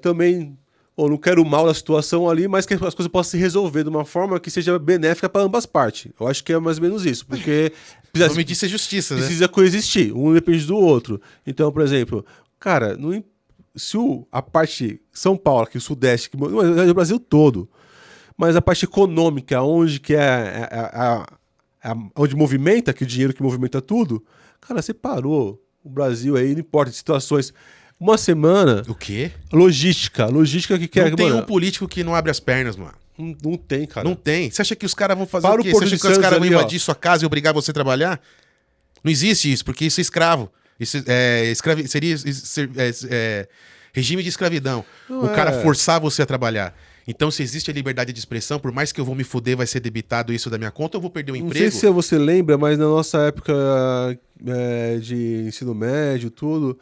Também... não quero o mal da situação ali, mas que as coisas possam se resolver de uma forma que seja benéfica para ambas partes. Eu acho que é mais ou menos isso. Porque... Precisa, me disse justiça, precisa coexistir. Um depende do outro. Então, por exemplo... Cara, se a parte São Paulo, aqui o Sudeste, é o Brasil todo, mas a parte econômica, onde que onde movimenta, que o dinheiro que movimenta tudo, cara, você parou o Brasil aí, não importa, situações... Uma semana... O quê? Logística que quer... Não tem um político que não abre as pernas, mano. Não tem, cara. Não tem. Você acha que os caras vão fazer Para o quê? O Você acha que os caras vão invadir sua casa e obrigar você a trabalhar? Não existe isso, porque isso é escravo. Isso seria regime de escravidão. O cara forçar você a trabalhar. Então, se existe a liberdade de expressão, por mais que eu vou me fuder, vai ser debitado isso da minha conta, eu vou perder o Não emprego. sei se você lembra, mas na nossa época de ensino médio, tudo,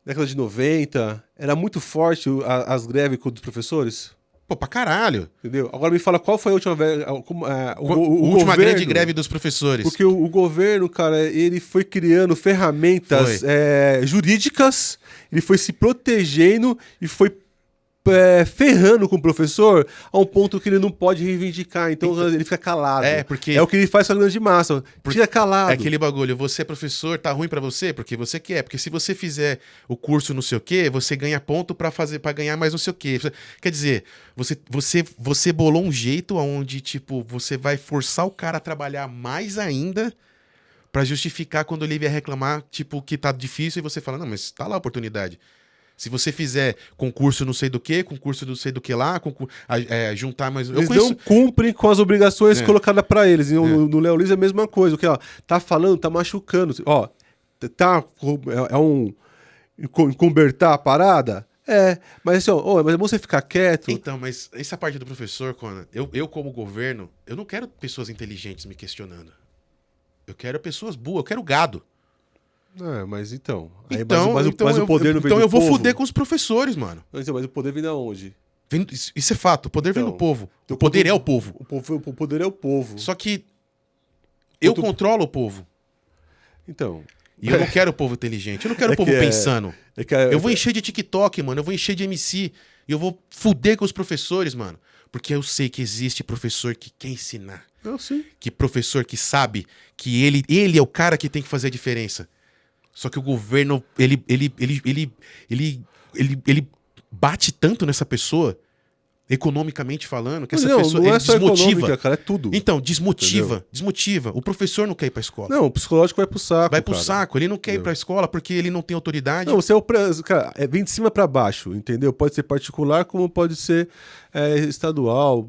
década de 90, era muito forte as greves dos professores, Pô, pra caralho. entendeu? Agora me fala, qual foi a última vez, A última grande greve dos professores. Porque o governo, cara, ele foi criando ferramentas jurídicas, ele foi se protegendo e foi ferrando com o professor a um ponto que ele não pode reivindicar. Então ele fica calado. Porque... É o que ele faz com a grande massa. Fica calado. É aquele bagulho, você é professor, tá ruim pra você? Porque você quer. Porque se você fizer o curso não sei o quê, você ganha ponto pra ganhar mais não sei o quê. Quer dizer, você bolou um jeito onde, tipo, você vai forçar o cara a trabalhar mais ainda pra justificar quando ele vier reclamar, tipo, que tá difícil e você fala, não, mas tá lá a oportunidade. Se você fizer concurso não sei do que, concurso não sei do que lá, juntar mais... Eles não cumprem com as obrigações colocadas pra eles. No Léo Lins é a mesma coisa. O que, ó, tá falando, tá machucando. Ó, encobertar a parada? Mas assim, ó, mas é bom você ficar quieto. Então, mas essa parte do professor, Conan, eu como governo, eu não quero pessoas inteligentes me questionando. Eu quero pessoas boas, eu quero gado. Mas então... Mas o poder não vem então do eu vou povo. fuder com os professores, mano. Mas o poder vem da onde? Isso é fato, o poder vem do povo. O poder é o povo. O poder é o povo. Só que eu controlo o povo. Então... E eu não quero o povo inteligente, eu não quero o povo pensando. Eu vou encher de TikTok, mano, eu vou encher de MC. E eu vou fuder com os professores, mano. Porque eu sei que existe professor que quer ensinar. Eu sei. Que professor que sabe que ele é o cara que tem que fazer a diferença. Só que o governo, ele bate tanto nessa pessoa, economicamente falando, que essa pessoa não é só desmotiva. Econômica, cara, é tudo. Então, desmotiva. O professor não quer ir pra escola. Não, o psicológico vai pro saco. Vai pro saco, ele não quer ir pra escola porque ele não tem autoridade. Não, você é cara, vem de cima pra baixo, entendeu? Pode ser particular, como pode ser estadual,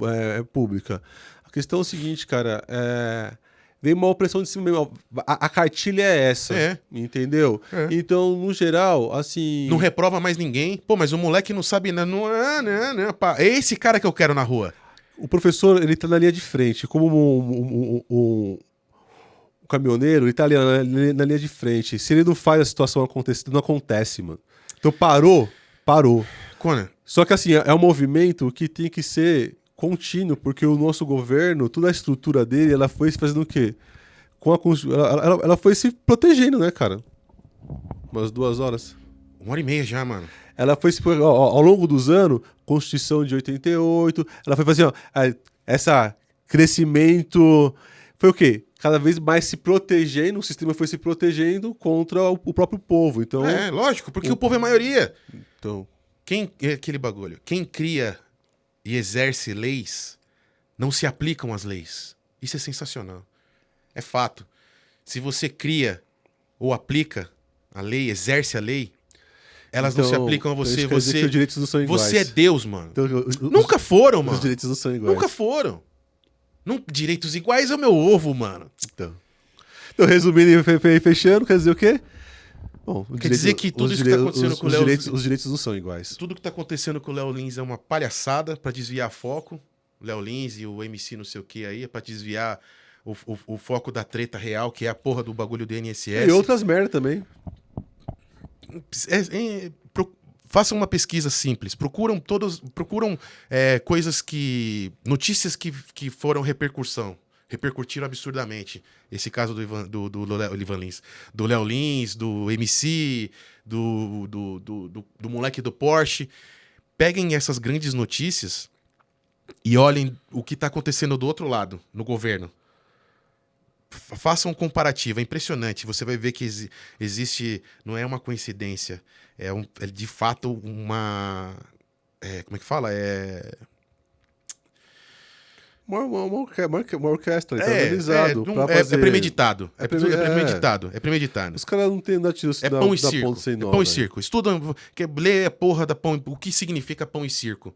pública. A questão é o seguinte, cara, vem uma opressão de cima mesmo. A cartilha é essa, entendeu? Então, no geral, assim... Não reprova mais ninguém. Pô, mas o moleque não sabe... Não, pá. É esse cara que eu quero na rua. O professor, ele tá na linha de frente. Como um caminhoneiro, ele tá ali na linha de frente. Se ele não faz a situação acontecer, não acontece, mano. Então, parou. Conan. Só que, assim, é um movimento que tem que ser... contínuo, porque o nosso governo, toda a estrutura dele, ela foi fazendo o quê? Ela foi se protegendo, né, cara? Umas 2 horas. 1h30 já, mano. Ela foi se... ao longo dos anos, Constituição de 88, ela foi fazendo... essa crescimento... Foi o quê? Cada vez mais se protegendo, o sistema foi se protegendo contra o próprio povo, então... Lógico, porque o povo é a maioria. Então... É aquele bagulho. Quem cria... e exerce leis, não se aplicam as leis. Isso é sensacional. É fato. Se você cria ou aplica a lei, exerce a lei, elas não se aplicam a você. Então isso quer dizer que os direitos não são iguais. Você é Deus, mano. Então, Nunca foram, mano. Os direitos não são iguais. Nunca foram. Direitos iguais é o meu ovo, mano. Então resumindo e fechando, quer dizer o quê? Bom, quer dizer que tudo isso que tá acontecendo com o Léo... Os direitos não são iguais. Tudo que tá acontecendo com o Léo Lins é uma palhaçada pra desviar foco. O Léo Lins e o MC não sei o que aí, é pra desviar o foco da treta real, que é a porra do bagulho do INSS. E outras merda também. Façam uma pesquisa simples. Procuram coisas notícias que foram repercutiram absurdamente. Esse caso do Léo Lins. Do Léo Lins, do MC, do moleque do Porsche. Peguem essas grandes notícias e olhem o que está acontecendo do outro lado, no governo. Façam um comparativo, é impressionante. Você vai ver que existe, não é uma coincidência, é de fato uma... como é que fala? Uma orquestra, tá organizado. É premeditado. É premeditado. Os caras não têm nada É pão e circo. É pão e circo. Estudam, lê a porra da pão. O que significa pão e circo?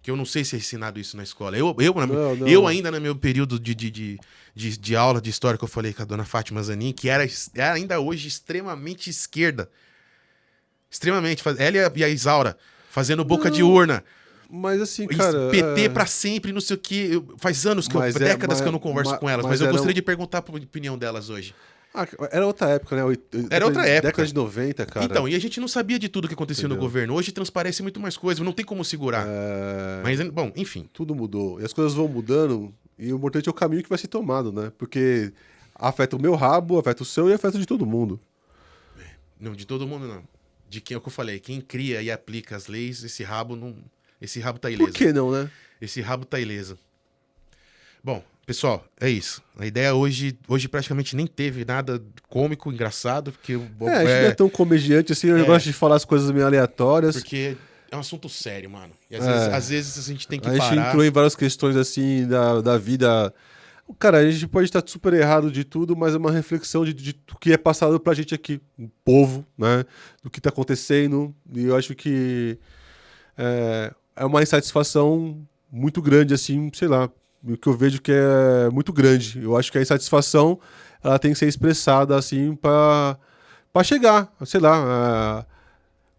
Que eu não sei se é ensinado isso na escola. Eu ainda no meu período de aula de história que eu falei com a dona Fátima Zanin, que era ainda hoje extremamente esquerda. Extremamente. Ela e a Isaura fazendo boca de urna. Mas assim, cara... PT pra sempre, não sei o que. Faz anos, décadas que eu não converso com elas, mas eu gostaria de perguntar a opinião delas hoje. Era outra época, né? Era outra época. Década de 90, cara. Então, e a gente não sabia de tudo que acontecia no governo. Hoje transparece muito mais coisa, não tem como segurar. Mas, bom, enfim. Tudo mudou. E as coisas vão mudando, e o importante é o caminho que vai ser tomado, né? Porque afeta o meu rabo, afeta o seu e afeta de todo mundo. Não, de todo mundo não. De quem é o que eu falei, quem cria e aplica as leis, esse rabo tá ileso. Por que não, né? Esse rabo tá ileso. Bom, pessoal, é isso. A ideia hoje praticamente nem teve nada cômico, engraçado, porque... A gente não é tão comediante assim, eu gosto de falar as coisas meio aleatórias. Porque é um assunto sério, mano. E às vezes a gente tem que parar... A gente entrou em várias questões assim da vida... Cara, a gente pode estar super errado de tudo, mas é uma reflexão de do que é passado pra gente aqui, o povo, né? Do que tá acontecendo. E eu acho que é uma insatisfação muito grande, assim, sei lá, o que eu vejo que é muito grande. Eu acho que a insatisfação ela tem que ser expressada, assim, pra chegar, sei lá,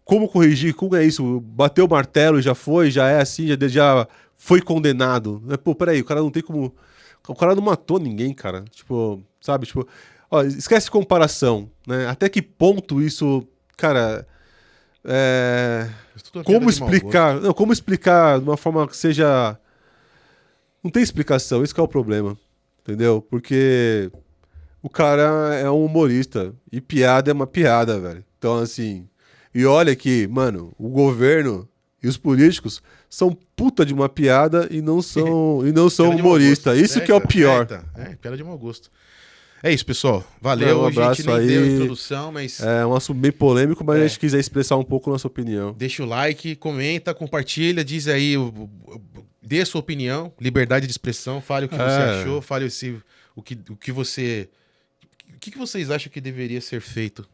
como corrigir, como é isso? Bateu o martelo, já foi, já é assim, já foi condenado. Pô, peraí, o cara não tem como... O cara não matou ninguém, cara. Tipo, sabe? Tipo, ó, esquece comparação, né? Até que ponto isso, cara... Como explicar? Não, como explicar de uma forma que seja... Não tem explicação, isso que é o problema. Entendeu? Porque o cara é um humorista. E piada é uma piada, velho. Então, assim... E olha que, mano, o governo e os políticos são puta de uma piada e não são humoristas. Isso que é o pior. Piada de mau gosto. É isso, pessoal. Valeu. Um abraço, a gente nem aí. deu a introdução, mas... É um assunto bem polêmico, mas a gente quiser expressar um pouco a nossa opinião. Deixa o like, comenta, compartilha, diz aí, dê a sua opinião, liberdade de expressão, fale o que você achou, fale o que você... O que vocês acham que deveria ser feito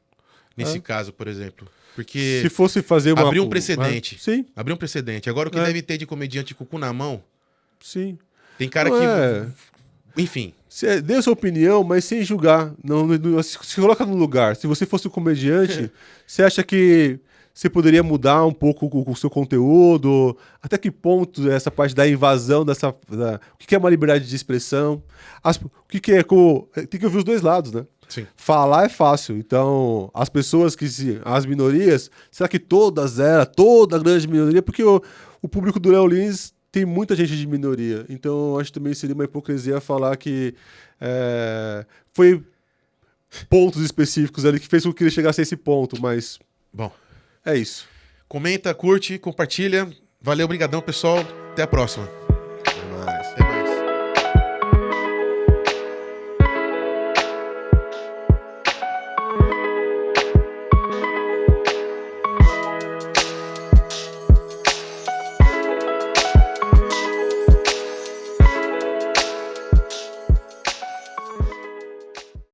nesse caso, por exemplo? Porque se fosse fazer uma... Abriu um precedente. Sim. Abriu um precedente. Agora o que deve ter de comediante com o cu na mão... Sim. Tem cara que... Enfim. Dê a sua opinião, mas sem julgar. Não, se coloca no lugar. Se você fosse um comediante, você acha que você poderia mudar um pouco o seu conteúdo? Até que ponto essa parte da invasão dessa... o que é uma liberdade de expressão? O que é... Tem que ouvir os dois lados, né? Sim. Falar é fácil. Então, as pessoas as minorias, será que toda a grande minoria? Porque o público do Léo Lins tem muita gente de minoria. Então, acho que também seria uma hipocrisia falar que foi pontos específicos ali que fez com que ele chegasse a esse ponto, mas... Bom. É isso. Comenta, curte, compartilha. Valeu, brigadão, pessoal. Até a próxima.